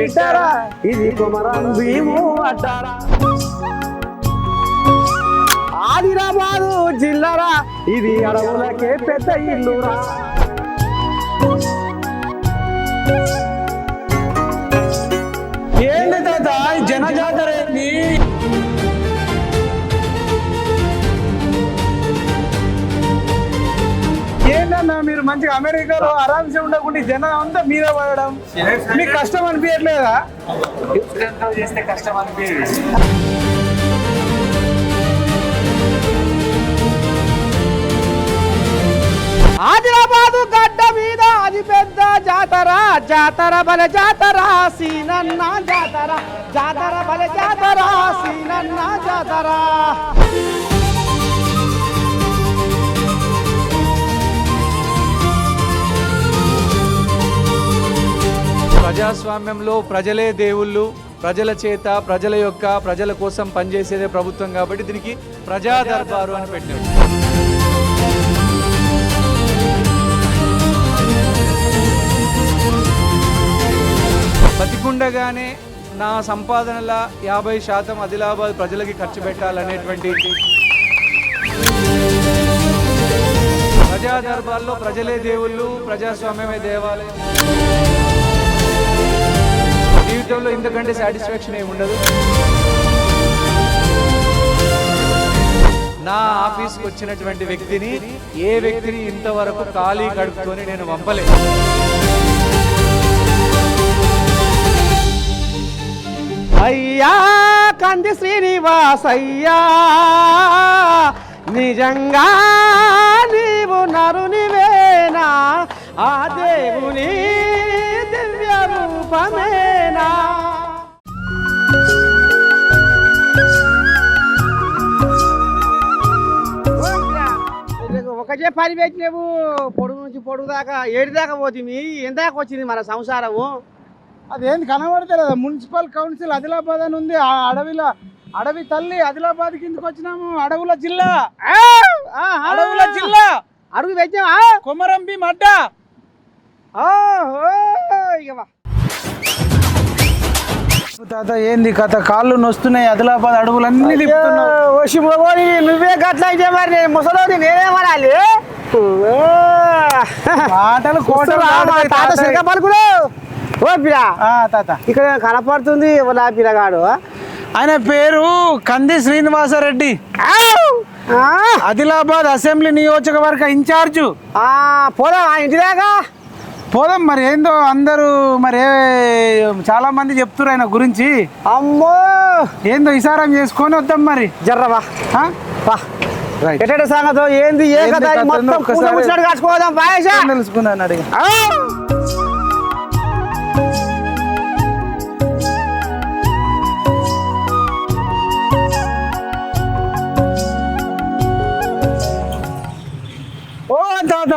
బిడ్డరా ఇది కొమరం భీము అడ్డారా. ఆదిలాబాదు జిల్లారా ఇది అడవులకే పెద్ద ఇల్లురా. ఏంటి తాత జనజాతర ఏంది? ఏంటన్నా మీరు మంచిగా అమెరికాలో ఆరామ్సే ఉండకుండా జనం అంతా మీద పడడం మీకు కష్టం అనిపించట్లేదా? చేస్తే కష్టం అనిపించదు. ఆదిలాబాదు గడ్డ మీద అది పెద్ద జాతర, జాతర బల జాతర సీనన్న జాతర, జాతర బల జాతర సీనన్న జాతర. ప్రజాస్వామ్యంలో ప్రజలే దేవుళ్ళు, ప్రజల చేత ప్రజల కోసం పనిచేసేదే ప్రభుత్వం కాబట్టి దీనికి ప్రజా దర్బారు అని పెట్టారు. బతికుండగానే నా సంపాదనల 50% ఆదిలాబాద్ ప్రజలకి ఖర్చు పెట్టాలనేటువంటి ప్రజా దర్బార్లో ప్రజలే దేవుళ్ళు, ప్రజాస్వామ్యమే దేవాలయం. జీవితంలో ఇంతకంటే సాటిస్ఫాక్షన్ ఏమి ఉండదు. నా ఆఫీస్కి వచ్చినటువంటి వ్యక్తిని ఏ వ్యక్తిని ఇంతవరకు ఖాళీ కడుపుకొని నేను పంపలేదు. అయ్యా కంది శ్రీనివాస్ అయ్యా, నిజంగా నీవు నరునివేనా, ఆ దేవుని దివ్య రూపమేనా. ఒకటే పని పెట్టినవు, పొడుగు నుంచి పొడుగు దాకా ఏడు దాకా పోతుంది. ఎందాక వచ్చింది మన సంసారము? అదేంది కనబడతలేదా? మున్సిపల్ కౌన్సిల్ ఆదిలాబాద్ అని ఉంది. ఆ అడవి తల్లి ఆదిలాబాద్ కిందకి వచ్చినాము. అడవుల జిల్లా, అడవుల జిల్లా, అడుగు పెట్టావా? కొమరం భీం అడ్డ. తాత ఏంది కథ? కాళ్ళు నొస్తున్నాయి, ఆదిలాబాద్ అడవులన్నీ తిప్పుతున్నావు. నువ్వే గట్ల అయితే మరి ముసలోది నేనేమనాలి? మాటలు కోటలు తాత సిరక పలుకులు. ఓ పిరా తాత ఇక్కడ కనపడుతుంది నా పిల్లగాడు. ఆయన పేరు కంది శ్రీనివాసరెడ్డి, ఆదిలాబాద్ అసెంబ్లీ నియోజకవర్గ ఇన్ఛార్జు. పోదాం ఆ ఇంటి దాకా పోదాం. మరి ఏందో అందరూ మరి చాలా మంది చెప్తున్నారు ఆయన గురించి. అమ్మో ఏందో ఇసారం చేసుకొని వద్దాం మరి. జర్రవా ఎట్ట సంగతో ఏంది ఏ కథ మొత్తం కాచుకోదాం. తెలుసుకున్నాను అడిగి. ఓ తాత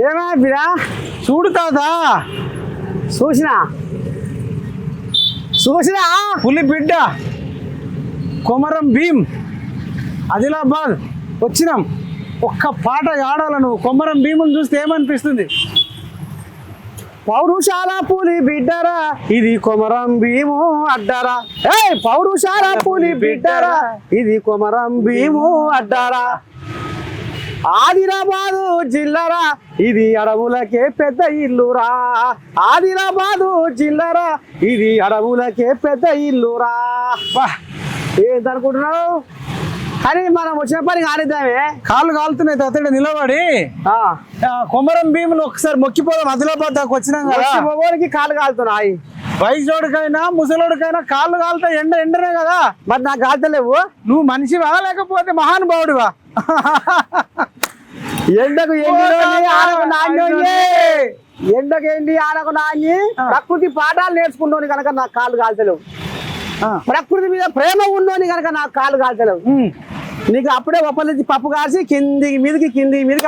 ఏమా బిరా చూడు తాత, చూసినా పులి బిడ్డ కొమరం భీం ఆదిలాబాద్ వచ్చినాం. ఒక్క పాట ఆడాల నువ్వు. కొమరం భీముని చూస్తే ఏమనిపిస్తుంది? పౌరుషాల పులి బిడ్డరా ఇది కొమరం భీము అడ్డారా. పౌరుషాల పులి బిడ్డరా ఇది కొమరం భీము అడ్డారా. ఆదిలాబాదు జిల్లారా ఇది అడవులకే పెద్ద ఇల్లురా. ఆదిలాబాదు జిల్లారా ఇది అడవులకే పెద్ద ఇల్లురా. ఏంటనుకుంటున్నావు? కానీ మనం వచ్చిన పని కానిద్దామే. కాళ్ళు కాలుతున్నాయి తాతడు నిలబడి. కొమరం భీములు ఒకసారి మొక్కిపోదాం. ఆదిలాబాద్ దాకా వచ్చినాం కదా, కాళ్ళు కాలుతున్నాయి. వయసోడికైనా ముసలోడికైనా కాళ్ళు కాలుతా. ఎండనే కదా. మరి నాకు కాల్తలేవు. నువ్వు మనిషివా లేకపోతే మహానుభావుడివా? ఎండకు ఎండి ఆనకు నాని ప్రకృతి పాఠాలు నేర్చుకుంటోని కనుక నాకు కాళ్ళు కాల్చలేవు. ప్రకృతి మీద ప్రేమ ఉన్నోని కనుక నాకు కాళ్ళు కాల్చలేవు. నీకు అప్పుడే ఒప్పలించి పప్పు కాసి కిందికి మీదకి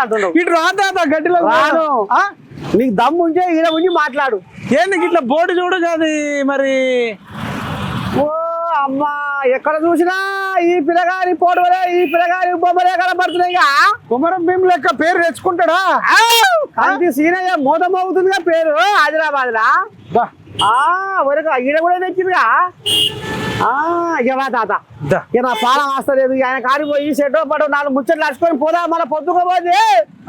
అంటున్నావు. ఇటు రాదా గడ్డిలో నీకు దమ్ము ఉంటే ఈడ ఉండి మాట్లాడు. ఏంది ఇట్లా బోర్డు చూడు కాదు మరి. ఓ అమ్మా ఎక్కడ చూసినా ఈ పిల్లగారి పోటవలే ఈ పిల్లగారి బొమ్మలే కనబడుతున్నాయి. కొమరం భీం లెక్క పేరు తెచ్చుకుంటాడా? కంటి సీనయ్య మోతమవుతుందిగా పేరు ఆదిలాబాద్ లా. ఒరేక ఈడ కూడా తెచ్చిరుగా ఇక తాత ఇక నా పాలం వస్తలేదు ఆయన కాడిపోయి సెటో పడో 4 ముచ్చట్లు నడుచుకొని పోదా మళ్ళీ పొద్దుకోపోతే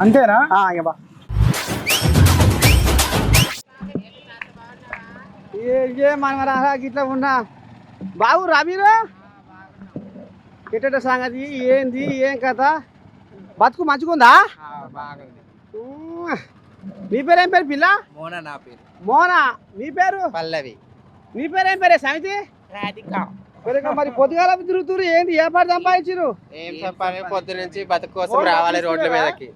అంతేనా ఇక బా ఏ మన ఇట్లా ఉన్నా బాబు రమీరు ఎట్ట సంగతి ఏంది ఏం కథ బతుకు మంచిగుందా నీ పేరు ఏం పేరు పిల్ల మోనా నా పేరు మోనా నీ పేరు పల్లవి నీ పేరు ఏం పేరే సమితి రాధిక మరి పొద్దుగాల తిరుగుతురు ఏంది ఏ పాటు సంపాదించారు ఏం చెప్పాలి పొద్దు నుంచి బతుకు కోసం రావాలి రోడ్ల మీదకి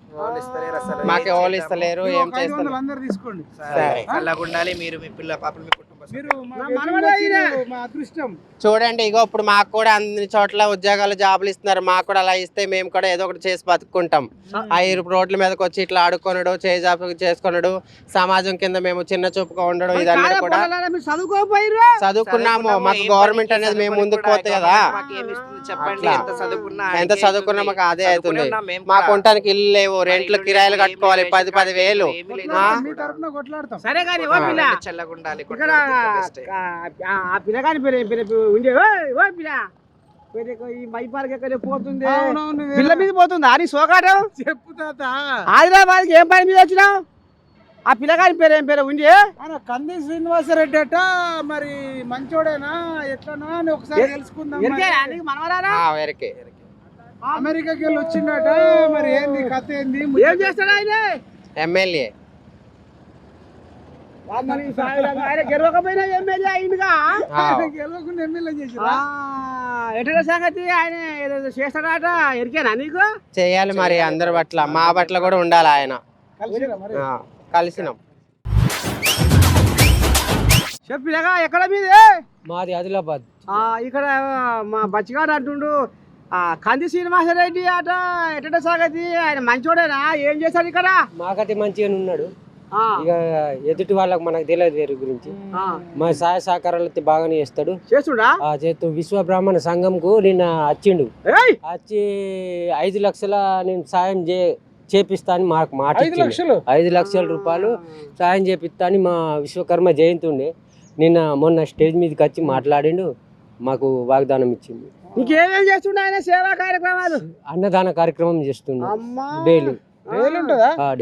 మాకు ఓళ్ళు ఇస్తలేరు ఏం చేస్తారు అందరు తీసుకోండి అలాగ ఉండాలి మీరు మీ పిల్ల పాపలు మీ కుటుంబ మీరు మా అదృష్టం చూడండి ఇగో ఇప్పుడు మాకు కూడా అన్ని చోట్ల ఉద్యోగాలు జాబులు ఇస్తున్నారు మాకు కూడా అలా ఇస్తే మేము కూడా ఏదో ఒకటి చేసి బతుక్కుంటాం ఆ రోడ్ల మీదకి వచ్చి ఇట్లా ఆడుకొనడు చేజాపు చేసుకొనడు సమాజం కింద మేము చిన్న చూపుగా ఉండడం ఇదన్నీ కూడా చదువుకున్నాము మాకు గవర్నమెంట్ అనేది మేము ముందుకు పోతే కదా ఎంత చదువుకున్నా మాకు అదే అవుతుంది మాకు ఉండటానికి ఇల్లు లేవు రెంట్లు కిరాయిలు కట్టుకోవాలి 10 వేలు సరే కానీ చల్లగుండాలి ఆ పిల్లగాని పేరు ఏం పేరు ఉండే ఓ పిల్ల ఈ మైపాలకి ఎక్కడ పోతుంది పిల్ల మీద పోతుంది అని సోకాటం చెప్పు తాత హైదరాబాద్కి ఏం పని మీద వచ్చినావు ఆ పిల్లగాని పేరు ఏం పేరు ఉండి కంది శ్రీనివాసరెడ్డి అట మరి మంచోడేనా ఎట్లనా అని ఒకసారి తెలుసుకుందాం మనవరారా అమెరికాకి వెళ్ళి వచ్చిండట మరి ఏంది కథ ఏంది ఏం చేస్తాడు ఆయన ఎమ్మెల్యే గెలవకపోయినా ఎమ్మెల్యే అయిందిగా గెలవకుండా ఎమ్మెల్యే చేసిరా ఎట్లా సంగతి ఆయన ఏదో చేస్తాడట ఎరికేనా నీకు చేయాలి మరి అందరి పట్ల మా పట్ల కూడా ఉండాలి ఆయన కలిసిరా మరి కలిసినాం చెప్పినగా ఎక్కడ మీదే మాది ఆదిలాబాద్. ఇక్కడ మా బచ్చిగాడు అంటుండు కంది శ్రీనివాసరెడ్డి అట ఎట్ట సంగతి ఆయన మంచోడేనా ఏం చేశాడు ఇక్కడ మాకైతే మంచిగానే ఉన్నాడు. ఇక ఎదుటి వాళ్ళకి మనకు తెలియదు వేరే గురించి. మా సహాయ సహకారాలు అయితే బాగానే చేస్తాడు. చేస్తుడా చేస్తూ విశ్వ బ్రాహ్మణ సంఘంకు నిన్న వచ్చిండు. వచ్చి 5 లక్షల నేను సాయం చేపిస్తా అని మాకు మాట 5 లక్షల రూపాయలు సాయం చేపిస్తా అని మా విశ్వకర్మ జయంతి ఉండే నిన్న మొన్న స్టేజ్ మీదకి వచ్చి మాట్లాడిండు. మాకు వాగ్దానం ఇచ్చింది. ఇంకేమేం చేస్తుండే ఆయన సేవా కార్యక్రమాలు అన్నదాన కార్యక్రమం చేస్తుండు డైలీ.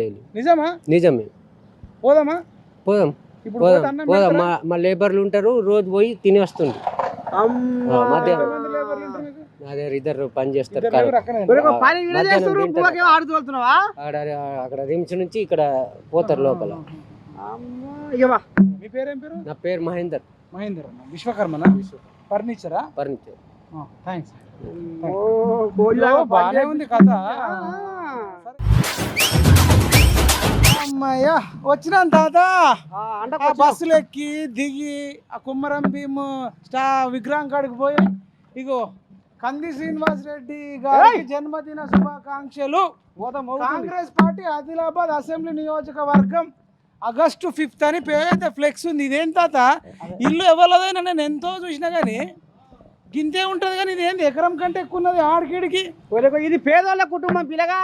డైలీ నిజమే. పోదామా పోదాం పోదాం. మా లేబర్లు ఉంటారు, రోజు పోయి తిని వస్తుంది. మధ్యాహ్నం అదే 2 పని చేస్తారు. అక్కడ రిమ్స్ నుంచి ఇక్కడ పోతారు లోపల. నా పేరు మహేందర్. విశ్వకర్మనా? ఫర్నిచరా? ఫర్నిచర్. థాంక్స్. బాగానే ఉంది కథ. అమ్మయ్యా వచ్చినాను తాత. బస్సులు ఎక్కి దిగి ఆ కుమ్మరం భీమ్ విగ్రహం కాడికి పోయి ఇగో కంది శ్రీనివాసరెడ్డి గారికి జన్మదిన శుభాకాంక్షలు. కాంగ్రెస్ పార్టీ ఆదిలాబాద్ అసెంబ్లీ నియోజకవర్గం ఆగస్టు 5 అని పేద ఫ్లెక్స్ ఉంది. ఇదేం తాత ఇల్లు ఎవరిదైనా నేను ఎంతో చూసినా కానీ గింతే ఉంటది కానీ ఇదేంది ఎకరం కంటే ఎక్కువ ఉన్నది ఆడికిడికి. ఇది పేదోళ్ళ కుటుంబం పిల్లగా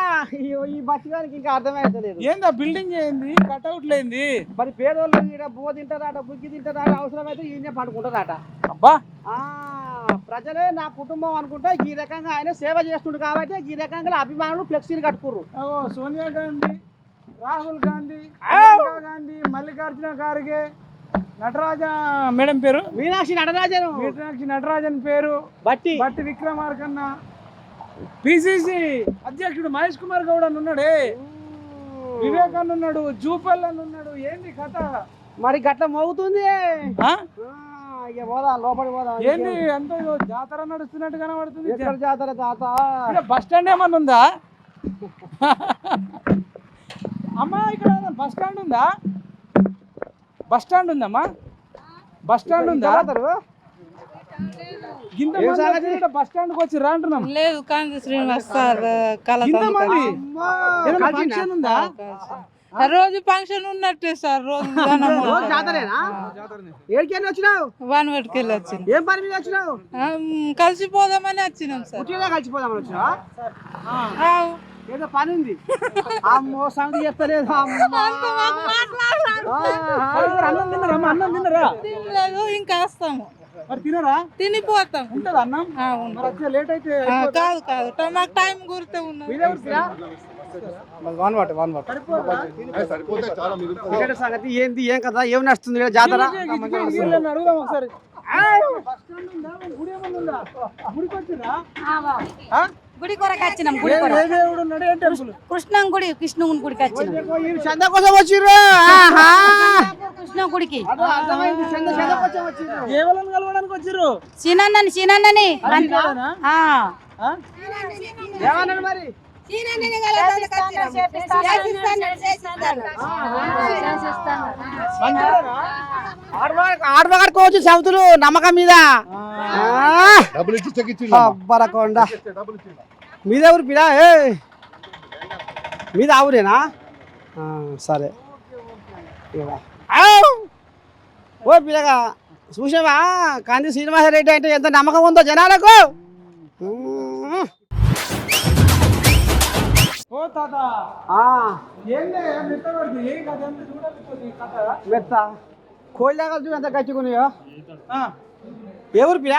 ఈ బస్సుగానికి ఇంకా అర్థమవుతలేదు. ఏంది ఆ బిల్డింగ్ ఏంది కట్అవుట్లు ఏంది? మరి పేదోళ్ళు ఇక్కడ బువ్వ తింటారట, బుగ్గి తింటారట, అవసరమైతే ఈయనే పడుకుంటారట. అబ్బా ప్రజలే నా కుటుంబం అనుకుంటే ఈ రకంగా ఆయన సేవ చేస్తుండు కాబట్టి ఈ రకంగా అభిమానులు ఫ్లెక్సీలు కట్టుకుర్రు. సోనియా గాంధీ, రాహుల్ గాంధీ, గాంధీ, మల్లికార్జున ఖార్గే, నటరాజ మేడం పేరు మీనాక్షి నటరాజన్ పేరు, బట్టి విక్రమార్కన్న, పిసిసి అధ్యక్షుడు మహేష్ కుమార్ గౌడ్ అని ఉన్నాడే, వివేకాన్ని ఉన్నాడు, జూపల్ అని ఉన్నాడు. ఏంది కథ మరి గట్ల మోగుతుంది. లోపలి పోదాం. ఏంది ఎంతో జాతర నడుస్తున్నట్టు కనబడుతుంది. జాతర తాత బస్ స్టాండ్ ఏమన్నా ఉందా అమ్మా? ఇక్కడ బస్ స్టాండ్ ఉందా? బస్ స్టాండ్ ఉందమ్మా? బస్ స్టాండ్ ఉందా? బస్ స్టాండ్ కి వచ్చి అంటున్నాం. లేదు కాంతి శ్రీనివాస్ సార్ ఫంక్షన్ ఉందా? రోజు ఫంక్షన్ ఉన్నట్టే సార్. రోజు వచ్చినావు? వానవటికి వెళ్ళి వచ్చిన. ఏం పని మీద వచ్చినావు? కలిసిపోదామని వచ్చినాం సార్. కలిసిపోదామని వచ్చినావా? ఏదో పని ఉంది అమ్మో సంగతి చెప్తలేదు అమ్మా. అన్నం తిన్నారా అన్నం తిన్నారా తినలేదు ఇంకా వస్తాము మరి తినరా తినిపోతాం ఉంటది అన్నం మరి వచ్చే లేట్ అయితే కాదు కాదు మాకు టైం గుర్తే ఉన్నది ఇక్కడ సంగతి ఏంది ఏం కదా ఏం నడుస్తుంది ఈడ జాతర అడుగుదాం ఒకసారి గుడి ఏమన్నా ఉందా గుడికి వచ్చిరా గుడి కొరకు వచ్చినాం గుడి ఏ కొరకు దేవుడు ఉన్నాడు ఏం టెంపుల్ కృష్ణం గుడికి వచ్చినాం చంద కోసం వచ్చిర్రు కృష్ణ గుడికి అర్థమైంది చంద కోసం వచ్చిర్రు కేవలం కలవడానికి వచ్చిర్రు సీనన్నని ఏమన్నాడు మరి ఆడవాడుకోవచ్చు సౌతులు నమ్మకం మీద అబ్బరకొండ మీద ఊరు పిల్ల మీద ఊరేనా సరే ఓ పిల్లగా చూసావా కంది శ్రీనివాసరెడ్డి అంటే ఎంత నమ్మకం ఉందో జనాలకు ఓ తాత ఏందే మెత్తబడింది ఏం కథ ఎంత చూడకపోతే కథ మెత్త కోయిలాగా చూడు ఎంత గచ్చుకున్నాయో ఏ ఊరు పిల్ల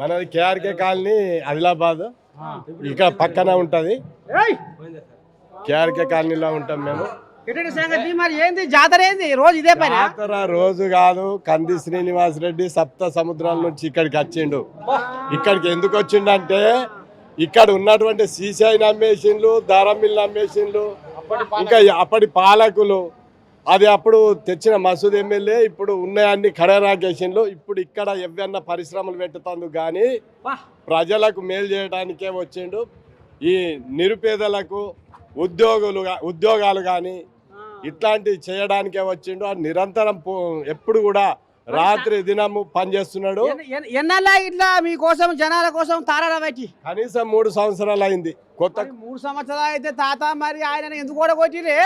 మనది కేఆర్కే కాలనీ ఆదిలాబాద్ ఇక్కడ పక్కన ఉంటది కేఆర్కే కాలనీలో ఉంటాం మేము ఎటువంటి సంగతి మరి ఏంది జాతర ఏంది రోజు ఇదే పని జాతర రోజు కాదు కంది శ్రీనివాస్ రెడ్డి సప్త సముద్రాల నుంచి ఇక్కడికి వచ్చిండు ఇక్కడికి ఎందుకు వచ్చిండంటే ఇక్కడ ఉన్నటువంటి సీసాయిని అమ్మేసిండ్లు దారం మిల్లు అమ్మేసిండ్లు ఇంకా అప్పటి పాలకులు అది అప్పుడు తెచ్చిన మసూద్ ఎమ్మెల్యే ఇప్పుడు ఉన్నాయన్ని కడరాకేసిండ్లు ఇప్పుడు ఇక్కడ ఎవరన్నా పరిశ్రమలు పెట్టుతందుకు కానీ ప్రజలకు మేలు చేయడానికే వచ్చిండు ఈ నిరుపేదలకు ఉద్యోగాలు కానీ ఇట్లాంటివి చేయడానికే వచ్చిండు అది నిరంతరం ఎప్పుడు కూడా రాత్రి దినము పనిచేస్తున్నాడు ఎన్నల్లా ఇట్లా మీకోసం జనాల కోసం తారాడ పెట్టి కనీసం 3 సంవత్సరాలు అయింది కొత్త 3 సంవత్సరాలు అయితే తాత మరి ఆయన ఎందుకు కూడా కొట్టిరే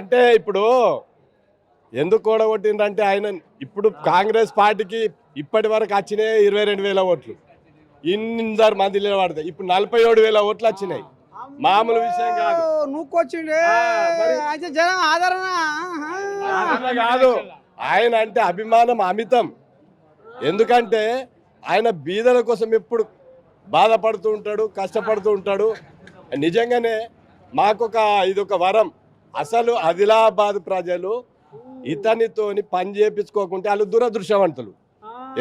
అంటే ఇప్పుడు ఎందుకు కూడగొట్టిందంటే ఆయన ఇప్పుడు కాంగ్రెస్ పార్టీకి ఇప్పటి వరకు వచ్చినాయి 22,000 ఓట్లు ఇన్ని మంది నిలబడతాయి ఇప్పుడు 47,000 ఓట్లు వచ్చినాయి మామూలు విషయం కాదు నువ్వుకొచ్చిండే అయితే జనం ఆదరణ అట్లా కాదు ఆయన అంటే అభిమానం అమితం ఎందుకంటే ఆయన బీదల కోసం ఎప్పుడు బాధపడుతూ ఉంటాడు కష్టపడుతూ ఉంటాడు నిజంగానే ఇదొక వరం అసలు ఆదిలాబాద్ ప్రజలు ఇతనితోని పని చేయించుకోకుంటే వాళ్ళు దురదృష్టవంతులు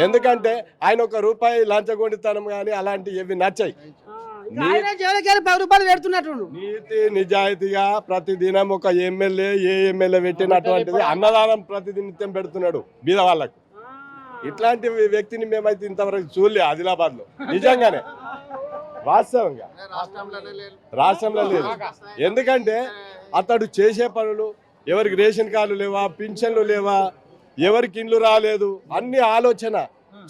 ఎందుకంటే ఆయన ₹1 లంచగొండితనం కానీ అలాంటివి ఏవి నచ్చాయి ₹10 పెడుతున్నట్టు నీతి నిజాయితీగా ప్రతిదినం ఒక ఎమ్మెల్యే పెట్టినటువంటిది అన్నదానం ప్రతినిత్యం పెడుతున్నాడు బీద వాళ్ళకు ఇట్లాంటి వ్యక్తిని మేమైతే ఇంతవరకు చూడలే ఆదిలాబాద్ లో నిజంగానే వాస్తవంగా రాష్ట్రంలో లేదు ఎందుకంటే అతడు చేసే పనులు ఎవరికి రేషన్ కార్డులు లేవా పింఛన్లు లేవా ఎవరికి ఇండ్లు రాలేదు అన్ని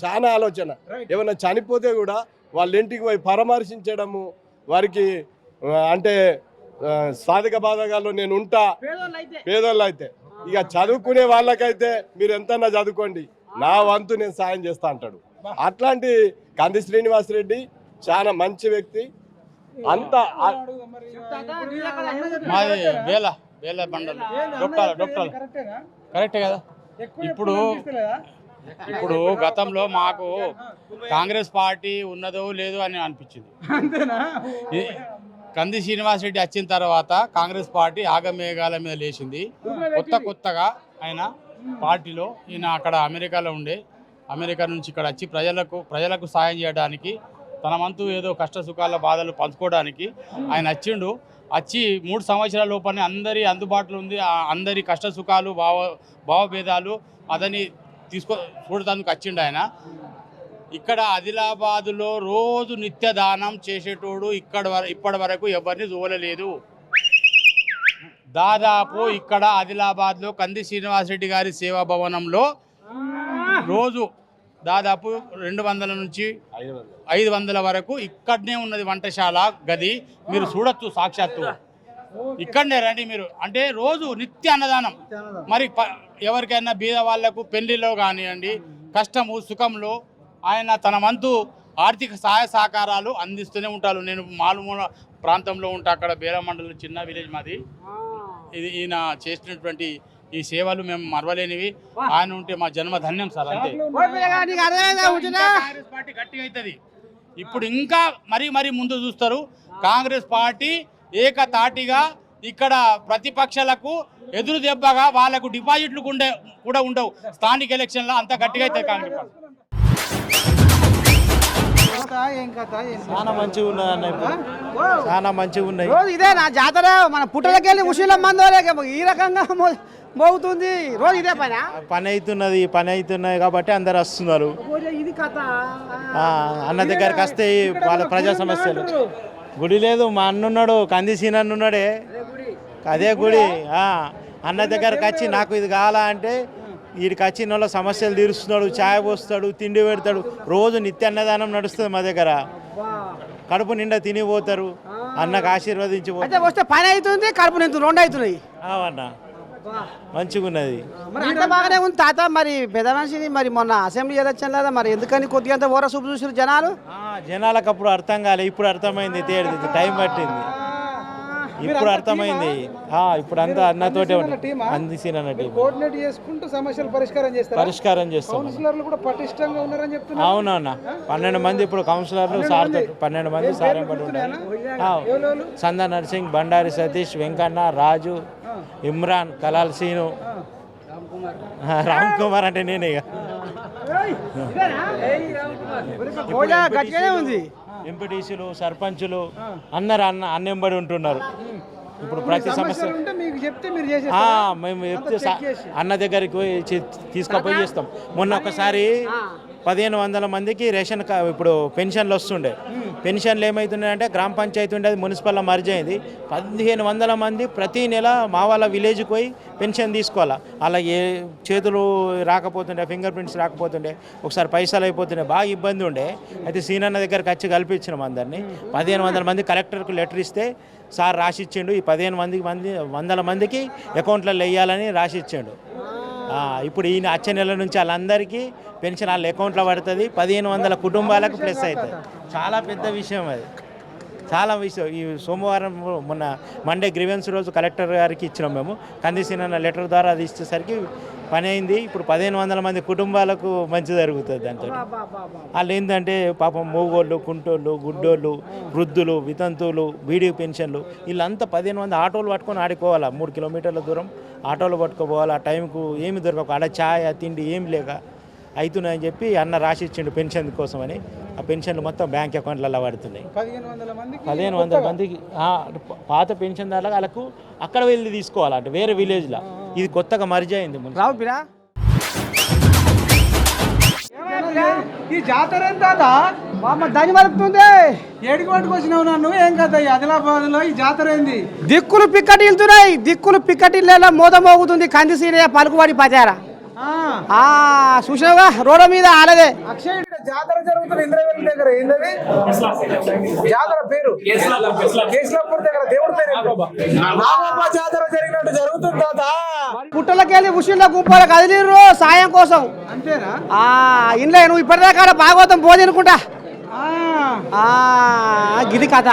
చాలా ఆలోచన ఏమన్నా చనిపోతే కూడా వాళ్ళ ఇంటికి పోయి పరామర్శించడము వారికి అంటే సాధక బాధకాల్లో నేను ఉంటా పేదోళ్ళు అయితే ఇక చదువుకునే వాళ్ళకైతే మీరు ఎంతన్నా చదువుకోండి నా వంతు నేను సాయం చేస్తా అంటాడు అట్లాంటి కంది శ్రీనివాస్ రెడ్డి చాలా మంచి వ్యక్తి అంత వేల బండలు డొక్టాలు కరెక్టే కదా ఇప్పుడు గతంలో మాకు కాంగ్రెస్ పార్టీ ఉన్నదో లేదో అని అనిపించింది కంది శ్రీనివాస్ రెడ్డి వచ్చిన తర్వాత కాంగ్రెస్ పార్టీ ఆగమేఘాల మీద లేచింది కొత్తగా ఆయన పార్టీలో ఈయన అక్కడ అమెరికాలో ఉండే అమెరికా నుంచి ఇక్కడ వచ్చి ప్రజలకు సాయం చేయడానికి తన వంతు ఏదో కష్ట సుఖాల బాధలు పంచుకోవడానికి ఆయన వచ్చి 3 సంవత్సరాల లోపలనే అందరి అందుబాటులో ఉంది అందరి కష్ట సుఖాలు భావభేదాలు అదని చూడటానికి వచ్చిండు ఆయన ఇక్కడ ఆదిలాబాదులో రోజు నిత్యదానం చేసేటోడు ఇప్పటి వరకు ఎవరిని చూడలేదు దాదాపు ఇక్కడ ఆదిలాబాద్లో కంది శ్రీనివాసరెడ్డి గారి సేవా భవనంలో రోజు దాదాపు 200 నుంచి 500 వరకు ఇక్కడనే ఉన్నది వంటశాల గది మీరు చూడొచ్చు సాక్షాత్తు ఇక్కడనే రండి మీరు అంటే రోజు నిత్య అన్నదానం మరి ఎవరికైనా బీద వాళ్లకు పెళ్లిలో కానివ్వండి కష్టము సుఖంలో ఆయన తన వంతు ఆర్థిక సహాయ సహకారాలు అందిస్తూనే ఉంటారు నేను మామూలు ప్రాంతంలో ఉంటే అక్కడ బేరా మండలం చిన్న విలేజ్ మాది. ఇది ఈయన చేసినటువంటి ఈ సేవలు మేము మరవలేనివి. ఆయన ఉంటే మా జన్మ ధన్యం సార్. అంతే. కాంగ్రెస్ పార్టీ గట్టిగా అవుతుంది. ఇప్పుడు ఇంకా మరీ ముందు చూస్తారు. కాంగ్రెస్ పార్టీ ఏకతాటిగా ఇక్కడ ప్రతిపక్షాలకు ఎదురు దెబ్బగా వాళ్ళకు డిపాజిట్లు కూడా ఉండవు. స్థానిక ఎలక్షన్లో అంత గట్టిగా అవుతుంది కాంగ్రెస్ పార్టీ. చాలా మంచిగా ఉన్నది అన్న, చాలా మంచిగా ఉన్నాయి. రోజు ఇదే నా జాతర, మన పుట్టలకెళ్ళి ఉషిల మందోలే ఈ రకంగా మోగుతుంది. రోజు ఇదే పని అవుతున్నది కాబట్టి అందరు వస్తున్నారు. ఇది కథ. అన్న దగ్గరికి వస్తే వాళ్ళ ప్రజా సమస్యలు. గుడి లేదు, మా అన్నున్నాడు, కందిసీన అన్నున్నాడే, అదే గుడి. అన్న దగ్గరకు వచ్చి నాకు ఇది కావాలా అంటే వీడికి వచ్చిన వాళ్ళ సమస్యలు తీరుస్తున్నాడు, ఛాయ్ పోస్తాడు, తిండి పెడతాడు. రోజు నిత్య అన్నదానం నడుస్తుంది మా దగ్గర. కడుపు నిండా తినిపోతారు, అన్నకు ఆశీర్వదించి వస్తే పని అవుతుంది, కడుపు నిండు 2 అవుతున్నాయి. అన్న మంచిగా ఉన్నది. మరి అంత బాగానే ఉంది తాత. మరి పెద్ద మనిషిని మరి మొన్న అసెంబ్లీ ఎలక్షన్ లేదా మరి ఎందుకని కొద్దిగా అంత ఓర చూపు చూసారు జనాలు? జనాలకు అప్పుడు అర్థం కాలే, ఇప్పుడు అర్థమైంది. టైం పట్టింది, ఇప్పుడు అర్థమైంది. ఇప్పుడు అంతా అన్నతోటే అందిసిన కోఆర్డినేట్ చేసుకుంటూ సమస్యలు పరిష్కారం చేస్తాం. కౌన్సిలర్లు కూడా పటిష్టంగా ఉన్నారని చెప్తున్నారు. అవునన్న, 12 మంది ఇప్పుడు కౌన్సిలర్లు సార్ 12 మంది సార్ ఎంబడి ఉంటారు. సందా నర్సింగ్, బండారి సతీష్, వెంకన్న, రాజు, ఇమ్రాన్, కలాల్ సీను, రామ్ కుమార్ అంటే నేనే. ఎంపీటీసీలు, సర్పంచులు అందరు అన్నెంబడి ఉంటున్నారు. ఇప్పుడు ప్రతి సమస్య మేము చెప్తే అన్న దగ్గరికి పోయి తీసుకుపోయి చేస్తాం. మొన్న ఒకసారి 1500 మందికి రేషన్ ఇప్పుడు పెన్షన్లు వస్తుండే. పెన్షన్లు ఏమవుతున్నాయంటే గ్రామ పంచాయతీ ఉండే, అది మున్సిపల్లో మర్జ్ అయింది. 1500 మంది ప్రతి నెల మా వాళ్ళ విలేజ్కి పోయి పెన్షన్ తీసుకోవాలా. అలా చేతులు రాకపోతుండే, ఫింగర్ ప్రింట్స్ రాకపోతుండే, ఒకసారి పైసలు అయిపోతుండే, బాగా ఇబ్బంది ఉండే. అయితే సీనన్న దగ్గరకు వచ్చి కల్పించినాం అందరినీ. 1500 మంది కలెక్టర్కు లెటర్ ఇస్తే సార్ రాసిచ్చిండు. ఈ 1500 మందికి అకౌంట్లలో వేయాలని రాసిచ్చిండు. ఇప్పుడు ఈయన వచ్చే నెల నుంచి వాళ్ళందరికీ పెన్షన్ వాళ్ళ అకౌంట్లో పడుతుంది. 1500 కుటుంబాలకు ప్లస్ అవుతుంది. చాలా పెద్ద విషయం అది, చాలా విషయం. ఈ సోమవారం మొన్న మండే గ్రీవెన్స్ రోజు కలెక్టర్ గారికి ఇచ్చినాం మేము. కందిసీన లెటర్ ద్వారా అది ఇచ్చేసరికి పని అయింది. ఇప్పుడు 1500 మంది కుటుంబాలకు మంచి జరుగుతుంది. దాంతో వాళ్ళు ఏంటంటే పాపం మూగోళ్ళు, కుంటోళ్ళు, గుడ్డోళ్ళు, వృద్ధులు, వితంతువులు, బీడీ పెన్షన్లు, వీళ్ళంతా 1500 ఆటోలు పట్టుకొని ఆడుకోవాలా. 3 కిలోమీటర్ల దూరం ఆటోలు పట్టుకోపోవాలి. ఆ టైంకు ఏమి దొరకక ఆడ ఛాయ్ తిండి ఏం లేక అవుతున్నాయని చెప్పి అన్న రాసిచ్చిండు పెన్షన్ కోసమని. ఆ పెన్షన్లు మొత్తం బ్యాంక్ అకౌంట్లలో పడుతున్నాయి. 1500 మందికి పాత పెన్షన్దారులకు వాళ్ళకు అక్కడ వెళ్ళి తీసుకోవాలి, అంటే వేరే విలేజ్లో. ఇది కొత్తగా మర్జ్ అయింది. ఈ జాతర ఎంత దాని వరకుతుంది. ఏడికి పట్టుకొచ్చినావు నన్ను? ఏం కదా ఆదిలాబాద్ లో ఈ జాతర ఏంది? దిక్కులు పిక్కటిల్తున్నాయి, దిక్కులు పిక్కటిల్లేలా మోద మోగుతుంది కందిసీన పలుకుబడి పచారా. చూసావుగా రోడ్డు మీద ఆలదే అక్షయ్ జాతర జరుగుతుంది ఇంద్రవెల్లి దగ్గర. ఏంటది జాతర పేరు? కేసులాపూర్ దగ్గర దేవుడి పేరు నాగమ్మ జాతర జరిగినట్టు జరుగుతుంది తాత. పుట్టలకెళ్ళి ఉషిళ్ళ గుంపాల కదిలిర్రు సాయం కోసం. అంతేనా? ఇంట్లో నువ్వు ఇప్పటిదాకా భాగవతం పోదనుకుంటా. గిది కథ.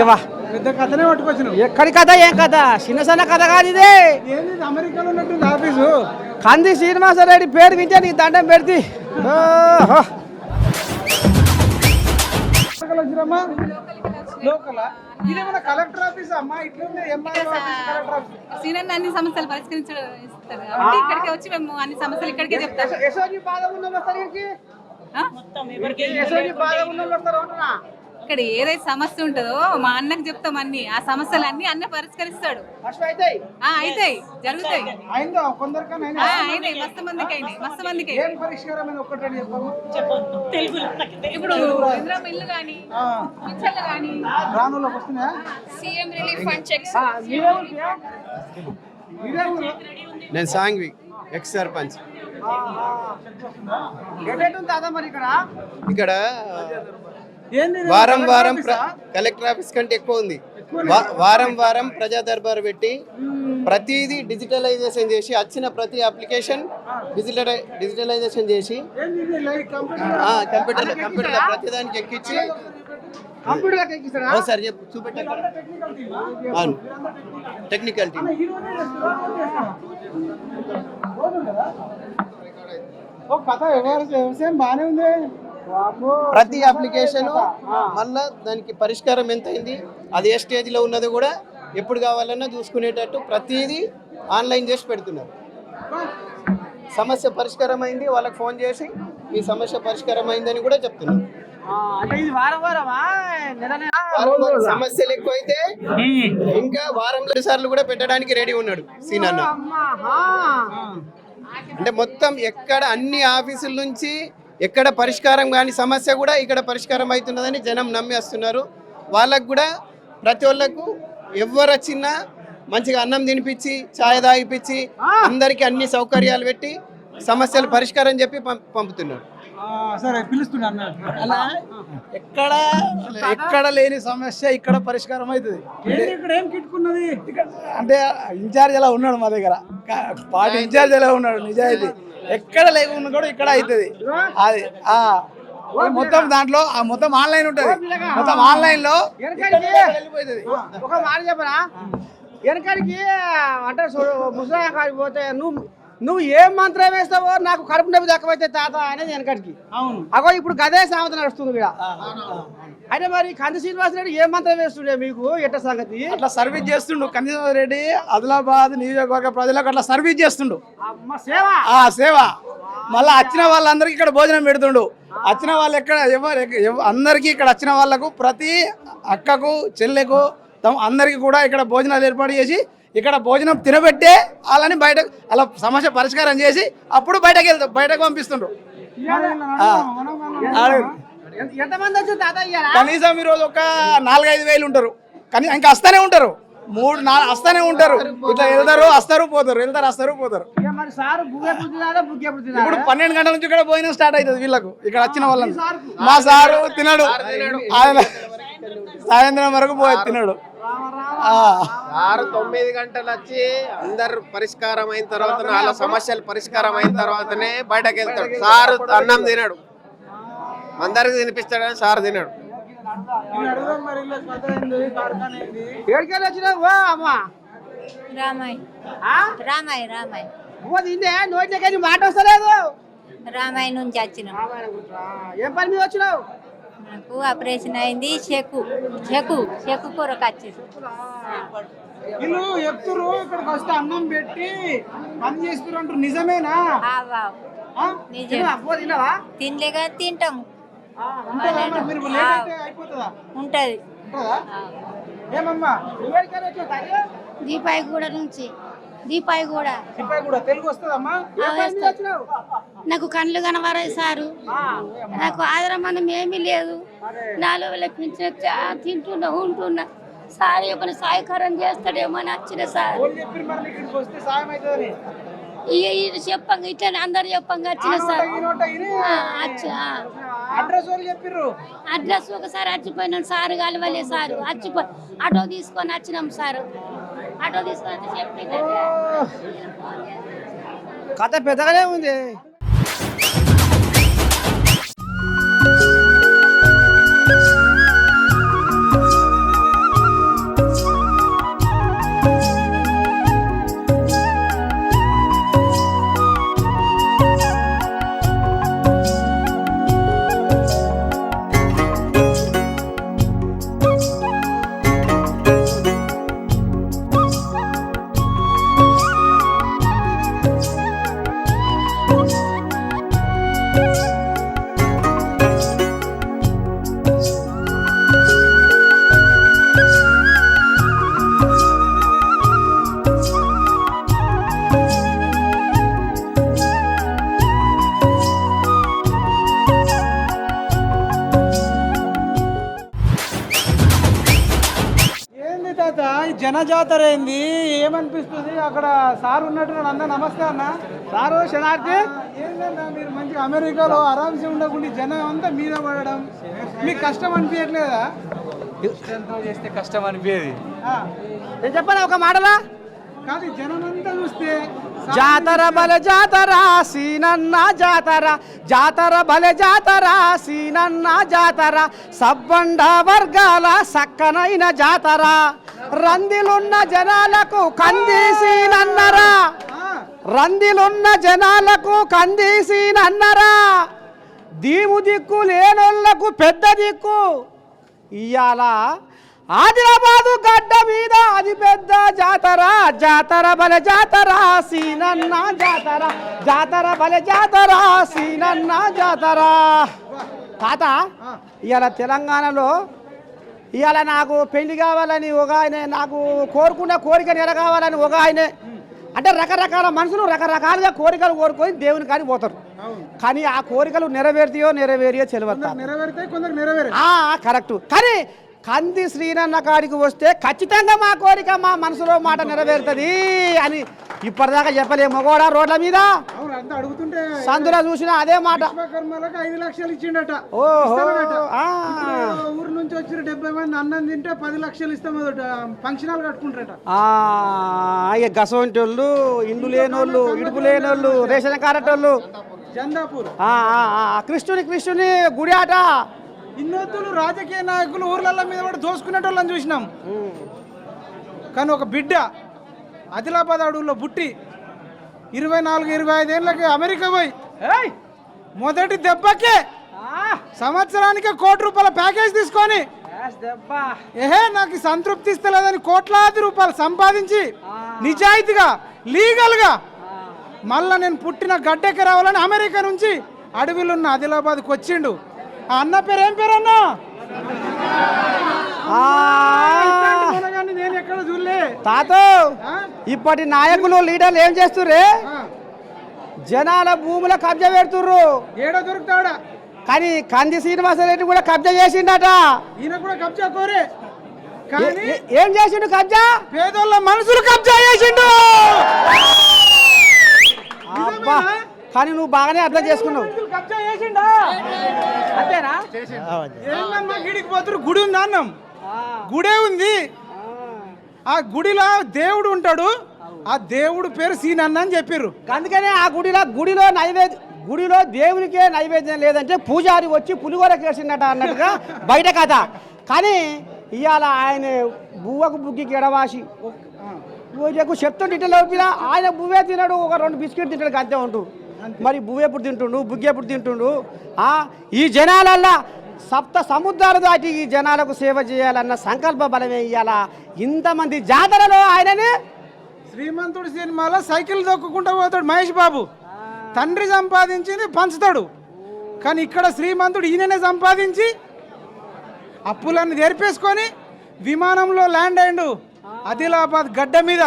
ఇవా పెద్ద కథనే పట్టుకొచ్చినావు. ఎక్కడి కథ, ఏం కథ? చిన్న కథ కాదు ఇది. ఏంది అమెరికాలో ఉన్నట్టుంది ఆఫీసు. కంది శ్రీనివాసరెడ్డి పేరు వింటే నీకు దండం పెడితే. కలెక్టర్ ఆఫీస్ అమ్మా ఇట్లుంది. సీనియర్ అన్ని సమస్యలు పరిష్కరించడం కాబట్టి ఇక్కడికి వచ్చి మేము అన్ని సమస్యలు ఇక్కడికే చెప్తాం. ఇక్కడ ఏదైతే సమస్య ఉంటుందో మా అన్నకు చెప్తాం అన్ని. ఆ సమస్యలు అన్ని అన్న పరిష్కరిస్తాడు. అయితాయి, జరుగుతాయి. అయినాయి, మస్తు మందికి అయినాయి, మస్తు మందికి. ఇప్పుడు ఇంద్రం ఇల్లు కానీ పింఛన్లు కానీ సీఎం రిలీఫ్ ఫండ్ చెక్స్. నేను సాంగ్వి ఎక్స్ సర్పంచ్. ఇక్కడ వారం కలెక్టర్ ఆఫీస్ కంటే ఎక్కువ ఉంది. వారం ప్రజా దర్బార్ పెట్టి ప్రతిదీ డిజిటలైజేషన్ చేసి వచ్చిన ప్రతి అప్లికేషన్ డిజిటలైజేషన్ చేసి కంప్యూటర్ ప్రతిదానికి ఎక్కించి కంప్యూటర్ ఎక్కిస్తాడా సార్ చెప్పు చూపెట్టాను అవును టెక్నికల్ టీమ్ ఓ కథ వ్యవసాయం బాగానే ఉంది. ప్రతి అప్లికేషన్ మళ్ళా దానికి పరిష్కారం ఎంత అయింది, అది ఏ స్టేజ్లో ఉన్నది కూడా ఎప్పుడు కావాలన్నా చూసుకునేటట్టు ప్రతిదీ ఆన్లైన్ చేసి పెడుతున్నారు. సమస్య పరిష్కారం అయింది వాళ్ళకి ఫోన్ చేసి మీ సమస్య పరిష్కారం అయిందని కూడా చెప్తున్నారు. అంటే ఇది వారం వారమా సమస్యలు ఎక్కువైతే ఇంకా వారంలో సార్లు కూడా పెట్టడానికి రెడీ ఉన్నాడు సీనన్న. అంటే మొత్తం ఎక్కడ అన్ని ఆఫీసుల నుంచి ఎక్కడ పరిష్కారం కాని సమస్య కూడా ఇక్కడ పరిష్కారం అవుతున్నదని జనం నమ్మి వస్తున్నారు. వాళ్ళకు కూడా ప్రతి ఒళ్ళకు ఎవరు వచ్చినా మంచిగా అన్నం తినిపించి ఛాయ్ తాగిపించి అందరికీ అన్ని సౌకర్యాలు పెట్టి సమస్యలు పరిష్కారం చెప్పి పంపుతున్నారు. సరే పిలుస్తున్నా అలా ఎక్కడ లేని సమస్య ఇక్కడ పరిష్కారం అవుతుంది. ఇక్కడ ఏం కిట్టుకున్నది అంటే ఇన్ఛార్జ్ ఎలా ఉన్నాడు మా దగ్గర, పార్టీ ఇన్ఛార్జ్ ఎలా ఉన్నాడు, నిజాయితీ ఎక్కడ లేకుండా కూడా ఇక్కడ అవుతుంది. అది మొత్తం దాంట్లో మొత్తం ఆన్లైన్ ఉంటుంది, మొత్తం ఆన్లైన్ లో వెళ్ళిపోతుంది. ఒక మాట చెప్పరా, వెనకాడికి అంటే ముసలాం కాడికి పోతే నువ్వు ఏం మంత్రం వేస్తావో నాకు కడుపు నొప్పి తక్కువైతే తాత అనేది వెనకడికి. అవును అగో ఇప్పుడు గదే సామెత నడుస్తుంది ఇక్కడ. అయితే మరి కంది శ్రీనివాసరెడ్డి ఏం మంత్రం వేస్తుండే మీకు ఎట్ట సంగతి? అట్లా సర్వీస్ చేస్తుండు కందిశ్రీనివాస్ రెడ్డి ఆదిలాబాద్ నియోజకవర్గ ప్రజలకు అట్లా సర్వీస్ చేస్తుండు. సేవ సేవ మళ్ళీ వచ్చిన వాళ్ళందరికీ ఇక్కడ భోజనం పెడుతుండు. వచ్చిన వాళ్ళు ఎక్కడ అందరికీ ఇక్కడ వచ్చిన వాళ్ళకు ప్రతి అక్కకు చెల్లెకు అందరికీ కూడా ఇక్కడ భోజనాలు ఏర్పాటు చేసి ఇక్కడ భోజనం తినబెట్టే వాళ్ళని బయట అలా సమస్య పరిష్కారం చేసి అప్పుడు బయటకు పంపిస్తుండ్రు. ఎంతమంది వచ్చి తాత కనీసం ఈరోజు ఒక 4-5 వేలు ఉంటారు, కానీ ఇంకా వస్తానే ఉంటారు, 3-4 వస్తానే ఉంటారు. ఇట్లా వెళ్తారు వస్తారు పోతారు, వెళ్తారు వస్తారు పోతారు. మరి సార్ ఇప్పుడు 12 గంటల నుంచి ఇక్కడ భోజనం స్టార్ట్ అవుతుంది వీళ్ళకు ఇక్కడ వచ్చిన వాళ్ళని. మా సారు తినడు, ఆయన సాయంత్రం వరకు తినడు. 9 గంటలు వచ్చి అందరు పరిష్కారం అయిన తర్వాత వాళ్ళ సమస్యలు పరిష్కారం అయిన తర్వాతనే బయటకు వెళ్తాడు. సారు అన్నం తినడు, అందరికి తినిపిస్తాడు, సార్ తినడు. ఏడికెళ్ళి వచ్చినావు అమ్మా? రామాయ్ రామాయ్ రామాయ్ నోట్లకి మాట వస్తలేదు. రామాయ్ నుంచి వచ్చినాం. ఏం పని మీద వచ్చినావు? నాకు ఆపరేషన్ అయింది, చెక్కు కొరకు వచ్చింది. వీళ్ళు చెప్తురు ఇక్కడికి వస్తే అన్నం పెట్టి పని చేస్తున్నారు అంటారు, నిజమేనా? తినలేగా తింటాము, అయిపోతుందా? ఉంటది. ఏమమ్మా దీపాయిగూడ నుంచి దీపాయిగూడ తెలుగు వస్తుందమ్మా? నాకు కళ్ళు కనబరాయి సారు, నాకు ఆదరమనం ఏమీ లేదు, 4 వేల పింఛన్ తింటున్నా ఉంటున్నా. సార్ ఏమైనా సహాయకారం చేస్తాడేమో అని వచ్చిన సార్. ఇది చెప్పంగా ఇట్లా అందరు చెప్పంగా వచ్చిన సార్. అడ్రస్ ఒకసారి వచ్చిపోయినాం సార్, కలవలే సార్, వచ్చిపోయి ఆటో తీసుకొని వచ్చినాం సార్. ఆటో తీసుకొని చెప్పి కథ పెద్దగానే ఉంది. జనజాతర ఏంది, ఏమనిపిస్తుంది? అక్కడ సార్ ఉన్నట్టు అన్న. నమస్తే అన్న. సారు శనార్థి ఏంటన్నా మీరు మంచిగా అమెరికాలో ఆరామ్సే ఉండకుండా జనం అంతా మీద పడడం మీకు కష్టం అనిపించట్లేదా? ఇష్టంతో చేస్తే కష్టం అనిపించేది. నేను చెప్పాను ఒక మాటలా, కాదు జనమంతా చూస్తే జాతర బలె జాతర సీనన్న జాతర జాతర బలె జాతర సీనన్న జాతర సబ్బండ వర్గాల సక్కనైన జాతర రందిలున్న జనాలకు కందీసీనన్నరా రందిలున్న జనాలకు కందీసీనన్నరా దీము దిక్కు లేనోళ్లకు పెద్ద దిక్కు ఇయ్యాల ఆదిలాబాదు గడ్డ మీద అది పెద్ద జాతర జాతర బలె జాతర సీనన్న జాతర జాతర బలె జాతర సీనన్న జాతర. తాత ఇవాళ తెలంగాణలో ఇవాళ నాకు పెళ్లి కావాలని ఒక ఆయన, నాకు కోరుకున్న కోరిక నెరగావాలని ఒక ఆయనే, అంటే రకరకాల మనుషులు రకరకాలుగా కోరికలు కోరుకొని దేవుని కాని పోతారు. కానీ ఆ కోరికలు నెరవేరుతాయో తెలియదు. నెరవేరితే కొందరు నెరవేరు కరెక్ట్. కానీ కంది శ్రీనన్న కాడికి వస్తే ఖచ్చితంగా మా కోరిక మా మనసులో మాట నెరవేరుతుంది అని ఇప్పటిదాకా చెప్పలే మగోడా రోడ్ల మీద అడుగుతుంటే సందులో చూసినా అదే మాట. 5 లక్షలు ఇచ్చిండట. ఊరు నుంచి వచ్చిన 70 మంది అన్నం తింటే 10 లక్షలు ఇస్తాం ఫంక్షన్ హాల్ కట్టుకుంటారట. ఇక గసవంటోళ్ళు, ఇండ్లు లేనోళ్ళు, ఇడుపు లేనోళ్ళు, రేషన్ కారటోళ్ళు, జందాపూర్ కృష్ణుని గుడి ఆట. ఇన్నొద్దులు రాజకీయ నాయకులు ఊర్ల మీద కూడా దోసుకునేటోళ్ళని చూసినాం. కానీ ఒక బిడ్డ ఆదిలాబాద్ అడవుల్లో పుట్టి 24-25 ఏళ్ళకి అమెరికా పోయి మొదటి దెబ్బకే సంవత్సరానికి ₹1 కోటి ప్యాకేజ్ తీసుకొని నాకు సంతృప్తి ఇస్తలేదని కోట్లాది రూపాయలు సంపాదించి నిజాయితీగా లీగల్గా మళ్ళా నేను పుట్టిన గడ్డకి రావాలని అమెరికా నుంచి అడవిలున్న ఆదిలాబాద్కి వచ్చిండు. ఆ అన్న పేరు ఏం పేరు అన్నా? నేను ఎక్కడ చూడలే. తాతో ఇప్పటి నాయకులు లీడర్లు ఏం చేస్తుర్రే? జనాల భూముల కబ్జా పెడుతుర్రు. ఏడో దొరుకుతాడా? కానీ కంది శ్రీనివాసరెడ్డి కూడా కబ్జా చేసిండట. ఈయన కూడా కబ్జా కోరే. కానీ ఏం చేసిండు కబ్జా? పేదోళ్ళ మనసులు కబ్జా చేసిండు. కానీ నువ్వు బాగానే అర్థం చేసుకున్నావు. కబ్జా చేసిండా? అంతేనా? ఏంటన్నా గిడికి పోతురు? గుడి ఉంది అన్నం, గుడే ఉంది. ఆ గుడిలో దేవుడు ఉంటాడు. ఆ దేవుడు పేరు సీనన్న అని చెప్పారు. అందుకనే ఆ గుడిలో దేవునికే నైవేద్యం లేదంటే పూజారి వచ్చి పులిగోర కేసిందట అన్నట్టుగా బయట కథ. కానీ ఇవాళ ఆయన బువ్వకు బుగ్గికి ఎడవాసి పూజకు చెప్తుంటే ఇట్లా లోపల ఆయన బువ్వే తినడు, ఒక 2 బిస్కెట్ తింటాడు అంతే ఉంటూ. మరి బువ్వ ఎప్పుడు తింటుండు, బుగ్గి ఎప్పుడు తింటుండు? ఈ జనాలల్లా సప్త సముద్రాలు దాటి ఈ జనాలకు సేవ చేయాలన్న సంకల్ప బలమే ఇయ్యాల ఇంతమంది జాతరలో ఆయనని. శ్రీమంతుడు సినిమాలో సైకిల్ దొక్కుకుంటూ పోతాడు మహేష్ బాబు. తండ్రి సంపాదించింది పంచుతాడు. కానీ ఇక్కడ శ్రీమంతుడు ఈయననే సంపాదించి అప్పులన్నీ తెరిపేసుకొని విమానంలో ల్యాండ్ అయ్యిండు ఆదిలాబాద్ గడ్డ మీద.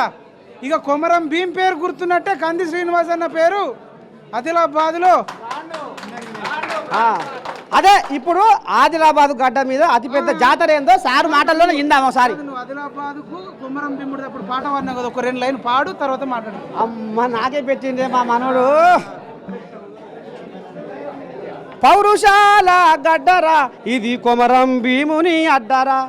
ఇక కొమరం భీం పేరు గుర్తున్నట్టే కంది శ్రీనివాస్ అన్న పేరు ఆదిలాబాద్లో. అదే ఇప్పుడు ఆదిలాబాద్ గడ్డ మీద అతిపెద్ద జాతర ఏందో సారు మాటల్లోనే ఇందాం ఒకసారి. ఆదిలాబాద్ కు కొమరం భీముడు అప్పుడు పాట పాడినా కదా, ఒక 2 లైన్ పాడు, తర్వాత మాట్లాడు. అమ్మ నాకే పెట్టిందే మా మనోడు. పౌరుషాల గడ్డరా ఇది కొమరం భీముని అడ్డరా,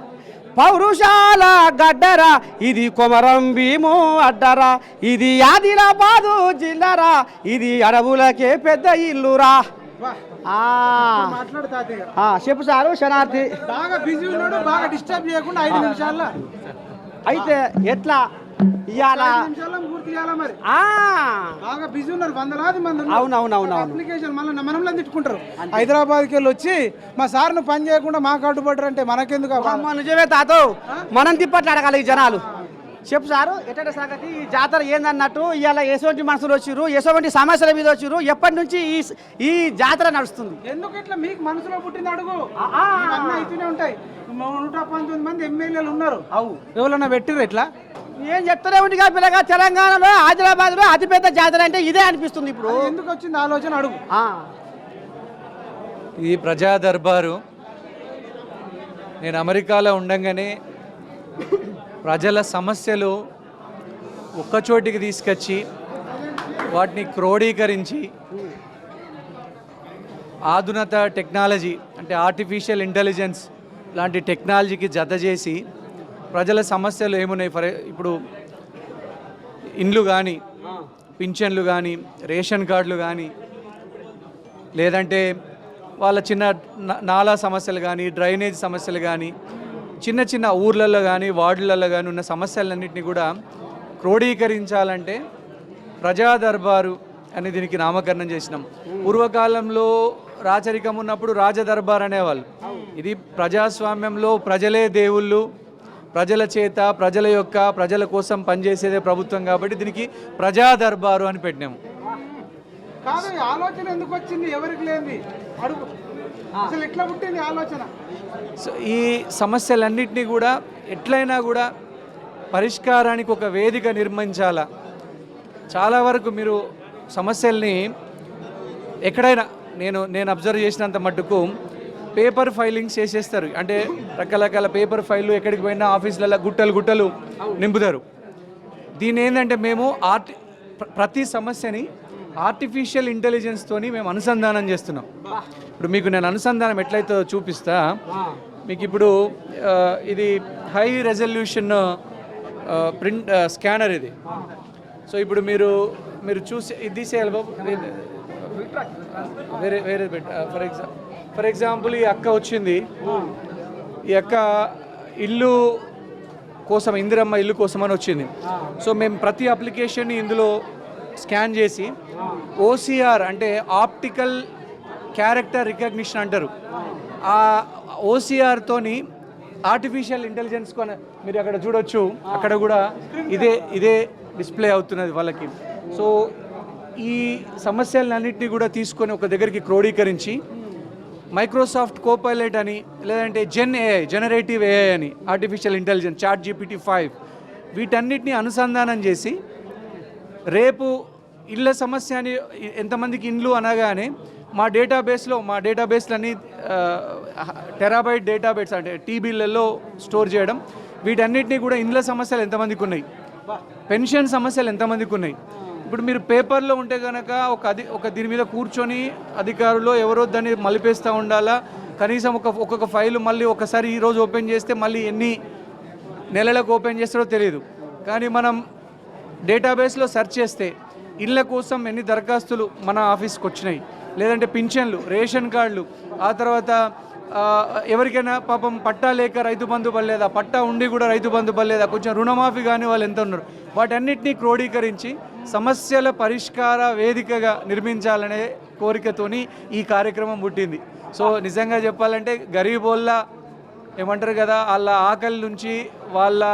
పౌరుషాల గడ్డరా ఇది కొమరం భీము అడ్డరా, ఇది ఆదిలాబాదు జిల్లారా, ఇది అడవులకే పెద్ద ఇల్లురా. చెప్పు సారు శనార్థి. బాగా బిజీ ఉన్నాడు, బాగా డిస్టర్బ్ చేయకుండా 5 నిమిషాల్లో అయితే ఎట్లా ఇవాళ పూర్తి చేయాలా? మరి బాగా బిజీ ఉన్నారు, 100 మంది. అవునవునవును. అప్లికేషన్ మళ్ళీ మనలో తిట్టుకుంటారు. హైదరాబాద్కి వెళ్ళి వచ్చి మా సార్ను పని చేయకుండా మాకు అడ్డుపడ్డారు అంటే మనకెందుకు? నిజమే తాతో, మనం తిప్పట్లు అడగాలి ఈ జనాలు. చెప్పు సారు ఎట్ట సంగతి? ఈ జాతర ఏందన్నట్టు ఇవాళ ఎటువంటి మనుషులు వచ్చిర్రు, ఎటువంటి సమస్యల మీద వచ్చిర్రు, ఎప్పటి నుంచి ఈ జాతర నడుస్తుంది? ఎందుకు ఇట్లా మీకు మనసులో పుట్టింది అడుగు. అన్నీ అయితేనే ఉంటాయి. 119 మంది ఎమ్మెల్యేలు ఉన్నారు. ఎవరన్నా పెట్టిర్రు ఇట్లా? ఏం చెప్తూనే ఉందిగా పిల్లగా, తెలంగాణలో ఆదిలాబాద్ లో అతిపెద్ద జాతర అంటే ఇదే అనిపిస్తుంది. ఇప్పుడు ఎందుకు వచ్చింది ఆలోచన అడుగు. ఇది ప్రజా దర్బారు. నేను అమెరికాలో ఉండగానే ప్రజల సమస్యలు ఒక్కచోటికి తీసుకొచ్చి వాటిని క్రోడీకరించి ఆధునిక టెక్నాలజీ అంటే ఆర్టిఫిషియల్ ఇంటెలిజెన్స్ లాంటి టెక్నాలజీకి జత చేసి ప్రజల సమస్యలు ఏమున్నాయి, ఇప్పుడు ఇండ్లు కానీ, పింఛన్లు కానీ, రేషన్ కార్డులు కానీ, లేదంటే వాళ్ళ చిన్న నాలా సమస్యలు కానీ, డ్రైనేజ్ సమస్యలు కానీ, చిన్న చిన్న ఊర్లలో కానీ, వార్డులలో కానీ ఉన్న సమస్యలన్నింటినీ కూడా క్రోడీకరించాలంటే ప్రజా దర్బారు అని దీనికి నామకరణం చేసినాం. పూర్వకాలంలో రాచరికం ఉన్నప్పుడు రాజదర్బార్ అనేవాళ్ళు. ఇది ప్రజాస్వామ్యంలో ప్రజలే దేవుళ్ళు, ప్రజల చేత ప్రజల కోసం పనిచేసేదే ప్రభుత్వం, కాబట్టి దీనికి ప్రజా దర్బారు అని పెట్టినాము. కాదు, ఈ ఆలోచన ఎందుకు వచ్చింది? ఎవరికి లేని అడుగు, అసలు ఎట్లా పుట్టింది ఆలోచన? సో ఈ సమస్యలన్నింటినీ కూడా ఎట్లయినా కూడా పరిష్కారానికి ఒక వేదిక నిర్మించాలా. చాలా వరకు మీరు సమస్యల్ని ఎక్కడైనా నేను అబ్జర్వ్ చేసినంత మట్టుకు పేపర్ ఫైలింగ్స్ చేసేస్తారు. అంటే రకరకాల పేపర్ ఫైళ్ళు ఎక్కడికి పోయినా ఆఫీసులలో గుట్టలు నింపుతారు. దీని ఏంటంటే మేము ప్రతి సమస్యని ఆర్టిఫిషియల్ ఇంటెలిజెన్స్తోని మేము అనుసంధానం చేస్తున్నాం. ఇప్పుడు మీకు నేను అనుసంధానం ఎట్లయితే చూపిస్తా. మీకు ఇప్పుడు ఇది హై రెజల్యూషన్ ప్రింట్ స్కానర్ ఇది. సో ఇప్పుడు మీరు చూసి ఇది తీసేయాలి బాబు, వేరే ఫర్ ఎగ్జాంపుల్ ఈ అక్క వచ్చింది. ఈ అక్క ఇల్లు కోసం, ఇందిరమ్మ ఇల్లు కోసం అని వచ్చింది. సో మేము ప్రతి అప్లికేషన్ని ఇందులో స్కాన్ చేసి ఓసిఆర్ అంటే ఆప్టికల్ క్యారెక్టర్ రికగ్నిషన్ అంటారు. ఆ ఓసిఆర్తోని ఆర్టిఫిషియల్ ఇంటెలిజెన్స్ కొని మీరు అక్కడ చూడొచ్చు, అక్కడ కూడా ఇదే డిస్ప్లే అవుతున్నది వాళ్ళకి. సో ఈ సమస్యలన్నింటినీ కూడా తీసుకొని ఒక దగ్గరికి క్రోడీకరించి మైక్రోసాఫ్ట్ కోపైలట్ అని, లేదంటే జనరేటివ్ ఏఐ అని, ఆర్టిఫిషియల్ ఇంటెలిజెన్స్, చాట్ GPT-5 వీటన్నిటిని అనుసంధానం చేసి రేపు ఇళ్ళ సమస్య అని ఎంతమందికి ఇండ్లు అనగానే మా డేటాబేస్లన్నీ టెరాబైట్ డేటాబేస్ అంటే TBలలో స్టోర్ చేయడం. వీటన్నిటినీ కూడా ఇండ్ల సమస్యలు ఎంతమందికి ఉన్నాయి, పెన్షన్ సమస్యలు ఎంతమందికి ఉన్నాయి. ఇప్పుడు మీరు పేపర్లో ఉంటే కనుక ఒక దీని మీద కూర్చొని అధికారులు ఎవరో దాన్ని మలిపేస్తూ ఉండాలా. కనీసం ఒక్కొక్క ఫైలు మళ్ళీ ఒకసారి ఈరోజు ఓపెన్ చేస్తే మళ్ళీ ఎన్ని నెలలకు ఓపెన్ చేస్తారో తెలియదు. కానీ మనం డేటాబేస్లో సెర్చ్ చేస్తే ఇళ్ళ కోసం ఎన్ని దరఖాస్తులు మన ఆఫీస్కి వచ్చినాయి, లేదంటే పింఛన్లు, రేషన్ కార్డులు, ఆ తర్వాత ఎవరికైనా పాపం పట్టా లేక రైతు బంధు పడలేదా, పట్టా ఉండి కూడా రైతు బంధు పడలేదా, కొంచెం రుణమాఫీ కానీ వాళ్ళు ఎంత ఉన్నారు, వాటన్నిటినీ క్రోడీకరించి సమస్యల పరిష్కార వేదికగా నిర్మించాలనే కోరికతోని ఈ కార్యక్రమం పుట్టింది. సో నిజంగా చెప్పాలంటే గరీబోళ్ళ ఏమంటారు కదా, వాళ్ళ ఆకలి నుంచి, వాళ్ళ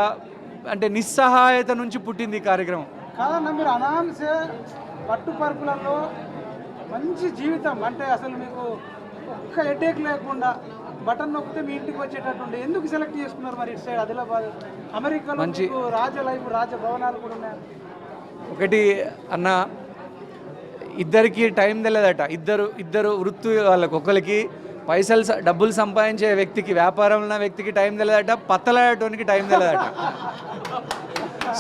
అంటే నిస్సహాయత నుంచి పుట్టింది ఈ కార్యక్రమం. కాదన్నా, మీరు అనాన్సే పట్టుపరుపులలో మంచి జీవితం అంటే అసలు మీకు ఒక్క హెడేక్ లేకుండా బటన్ నొక్కితే మీ ఇంటికి వచ్చేటట్టుండే ఎందుకు సెలెక్ట్ చేసుకున్నారు మరి ఇటు సైడ్ ఆదిలాబాద్? అమెరికాలో మంచి రాజభవనాలు కూడా ఉన్నాయి. ఒకటి అన్న, ఇద్దరికి టైం తెలియదట. ఇద్దరు వృత్తి వాళ్ళకి, ఒకరికి డబ్బులు సంపాదించే వ్యక్తికి, వ్యాపారం ఉన్న వ్యక్తికి టైం తెలియదట, పత్తలాడటానికి టైం తెలియదట.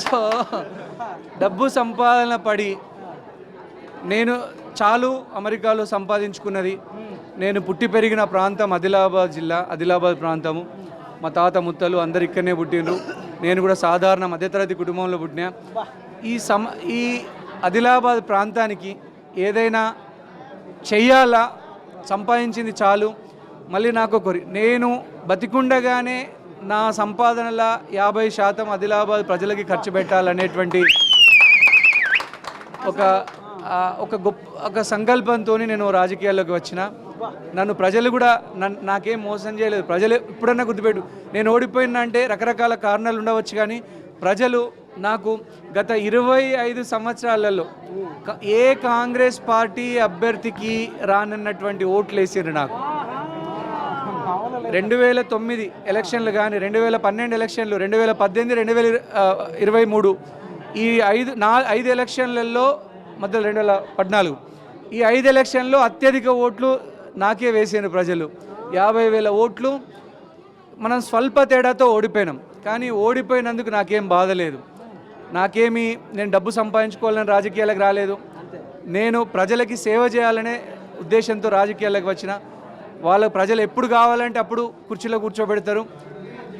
సో డబ్బు సంపాదన పడి నేను చాలు అమెరికాలో సంపాదించుకున్నది. నేను పుట్టి పెరిగిన ప్రాంతం ఆదిలాబాద్ జిల్లా, ఆదిలాబాద్ ప్రాంతము. మా తాత ముత్తలు అందరు ఇక్కడనే పుట్టిండ్రు. నేను కూడా సాధారణ మధ్యతరగతి కుటుంబంలో పుట్టినా. ఈ ఆదిలాబాద్ ప్రాంతానికి ఏదైనా చెయ్యాలా, సంపాదించింది చాలు. మళ్ళీ నాకు నేను బతికుండగానే నా సంపాదనల 50% ఆదిలాబాద్ ప్రజలకి ఖర్చు పెట్టాలనేటువంటి ఒక సంకల్పంతో నేను రాజకీయాల్లోకి వచ్చిన. నన్ను ప్రజలు కూడా నాకేం మోసం చేయలేదు. ప్రజలు ఎప్పుడన్నా గుర్తుపెట్టు, నేను ఓడిపోయినా అంటే రకరకాల కారణాలు ఉండవచ్చు, కానీ ప్రజలు నాకు గత 25 సంవత్సరాలలో ఏ కాంగ్రెస్ పార్టీ అభ్యర్థికి రానన్నటువంటి ఓట్లు వేసారు నాకు. 2009 ఎలక్షన్లు కానీ, 2012 ఎలక్షన్లు, 2018, 2023 ఈ 5 ఎలక్షన్లలో మధ్యలో 2014 ఈ 5 ఎలక్షన్లో అత్యధిక ఓట్లు నాకే వేసాను ప్రజలు. 50,000 ఓట్లు. మనం స్వల్ప తేడాతో ఓడిపోయినాం, కానీ ఓడిపోయినందుకు నాకేం బాధ లేదు. నేను డబ్బు సంపాదించుకోవాలని రాజకీయాలకు రాలేదు. నేను ప్రజలకి సేవ చేయాలనే ఉద్దేశంతో రాజకీయాలకు వచ్చిన. ప్రజలు ఎప్పుడు కావాలంటే అప్పుడు కుర్చీలో కూర్చోబెడతారు.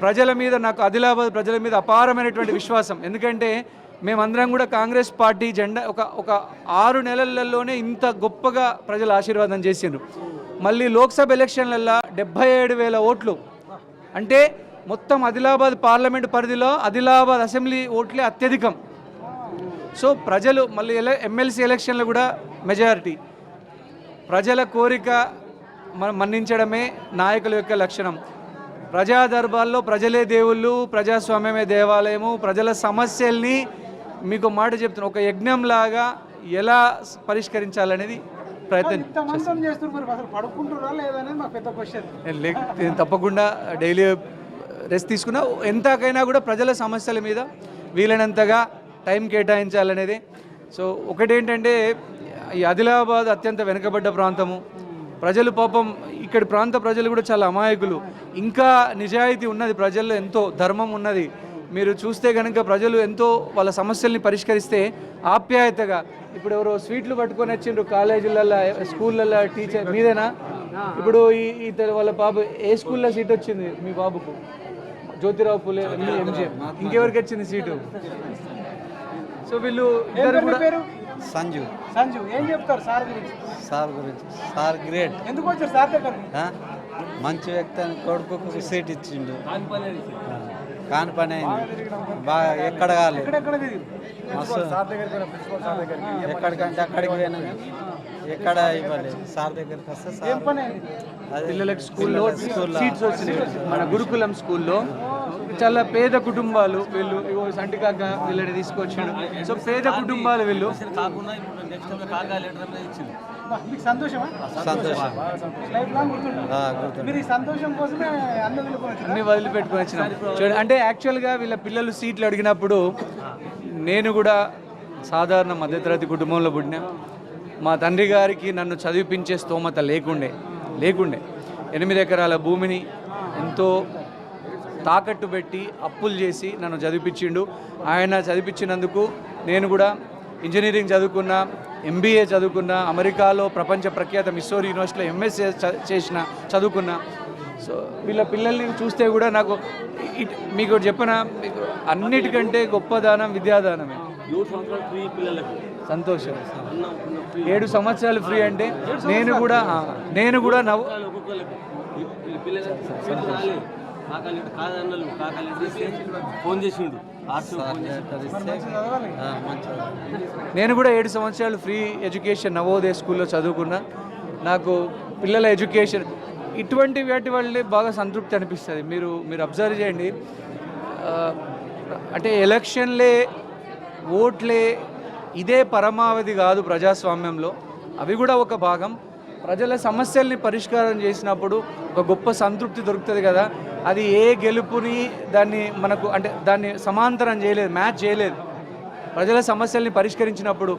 ప్రజల మీద నాకు, ఆదిలాబాద్ ప్రజల మీద అపారమైనటువంటి విశ్వాసం. ఎందుకంటే మేమందరం కూడా కాంగ్రెస్ పార్టీ జెండా ఒక 6 నెలలలోనే ఇంత గొప్పగా ప్రజలు ఆశీర్వాదం చేసిండ్రు. మళ్ళీ లోక్సభ ఎలక్షన్లలో 77,000 ఓట్లు, అంటే మొత్తం ఆదిలాబాద్ పార్లమెంట్ పరిధిలో ఆదిలాబాద్ అసెంబ్లీ ఓట్లే అత్యధికం. సో ప్రజలు మళ్ళీ ఎమ్మెల్సీ ఎలక్షన్లో కూడా మెజారిటీ. ప్రజల కోరిక మన్నించడమే నాయకుల యొక్క లక్షణం. ప్రజా దర్బార్లో ప్రజలే దేవుళ్ళు, ప్రజాస్వామ్యమే దేవాలయము. ప్రజల సమస్యల్ని మీకు మాట చెప్తున్నా, ఒక యజ్ఞంలాగా ఎలా పరిష్కరించాలనేది ప్రయత్నం తప్పకుండా డైలీ రెస్ట్ తీసుకున్నా ఎంతకైనా కూడా ప్రజల సమస్యల మీద వీలైనంతగా టైం కేటాయించాలనేది. సో ఒకటేంటంటే ఈ ఆదిలాబాద్ అత్యంత వెనుకబడ్డ ప్రాంతము. ప్రజలు పాపం ఇక్కడి ప్రాంత ప్రజలు కూడా చాలా అమాయకులు. ఇంకా నిజాయితీ ఉన్నది ప్రజల్లో, ఎంతో ధర్మం ఉన్నది. మీరు చూస్తే కనుక ప్రజలు ఎంతో వాళ్ళ సమస్యల్ని పరిష్కరిస్తే ఆప్యాయతగా. ఇప్పుడు ఎవరో స్వీట్లు పట్టుకొని వచ్చిండ్రు కాలేజీలలో, స్కూళ్ళల్లో టీచర్ మీదేనా? ఇప్పుడు ఈ వాళ్ళ బాబు ఏ స్కూల్లో సీట్ వచ్చింది మీ బాబుకు? జ్యోతిరావు పూలే ఎంజే. ఇంకెవరికి వచ్చింది సీటు? సో వీళ్ళు ఇద్దరు కూడా సంజు ఏం చెప్తారు సార్ గురించి? Sir great. ఎందుకు వచ్చారు సార్ దగ్గర? మంచి వ్యక్తి అని కొడుకు సీట్ ఇచ్చిండు. కాని పని అయింది బాగా. ఎక్కడ కాలేదు, ఎక్కడికంటే అక్కడికి పోయినా ఎక్కడ ఇవ్వలేదు. సార్ దగ్గరికి వస్తే సార్ పిల్లలకి స్కూల్లో సీట్స్ వచ్చినాయి. మన గురుకులం స్కూల్లో చాలా పేద కుటుంబాలు వీళ్ళు, సంటికాక వీళ్ళని తీసుకొచ్చాడు. సో పేద కుటుంబాలు వీళ్ళు. సంతోషమా? సంతోషం. మీరు ఈ సంతోషం కోసమే అన్ని వదిలిపెట్టుకొని వచ్చినాం. చూడండి, అంటే యాక్చువల్గా వీళ్ళ పిల్లలు సీట్లు అడిగినప్పుడు నేను కూడా సాధారణ మధ్యతరగతి కుటుంబంలో పుట్టినా. మా తండ్రి గారికి నన్ను చదివిపించే స్తోమత లేకుండే 8 ఎకరాల భూమిని ఎంతో తాకట్టు పెట్టి అప్పులు చేసి నన్ను చదివిపించిండు. ఆయన చదివించినందుకు నేను కూడా ఇంజనీరింగ్ చదువుకున్నా, MBA చదువుకున్నా, అమెరికాలో ప్రపంచ ప్రఖ్యాత మిస్సోరీ యూనివర్సిటీలో MSc చదువుకున్నా. సో వీళ్ళ పిల్లల్ని చూస్తే కూడా నాకు మీకు చెప్పిన అన్నిటికంటే గొప్ప దానం విద్యాదానమే. సంతోషం. 7 సంవత్సరాలు ఫ్రీ అంటే నేను కూడా ఫోన్ చేసిండు. నేను కూడా 7 సంవత్సరాలు ఫ్రీ ఎడ్యుకేషన్ నవోదయ స్కూల్లో చదువుకున్నా. నాకు పిల్లల ఎడ్యుకేషన్ ఇటువంటి వాటి వల్లే బాగా సంతృప్తి అనిపిస్తుంది. మీరు అబ్జర్వ్ చేయండి, అంటే ఎలక్షన్లే, ఓట్లే ఇదే పరమావధి కాదు ప్రజాస్వామ్యంలో. అవి కూడా ఒక భాగం. ప్రజల సమస్యల్ని పరిష్కారం చేసినప్పుడు ఒక గొప్ప సంతృప్తి దొరుకుతుంది కదా. అది ఏ గెలుపుని దాన్ని సమాంతరం చేయలేదు, మ్యాచ్ చేయలేదు. ప్రజల సమస్యల్ని పరిష్కరించినప్పుడు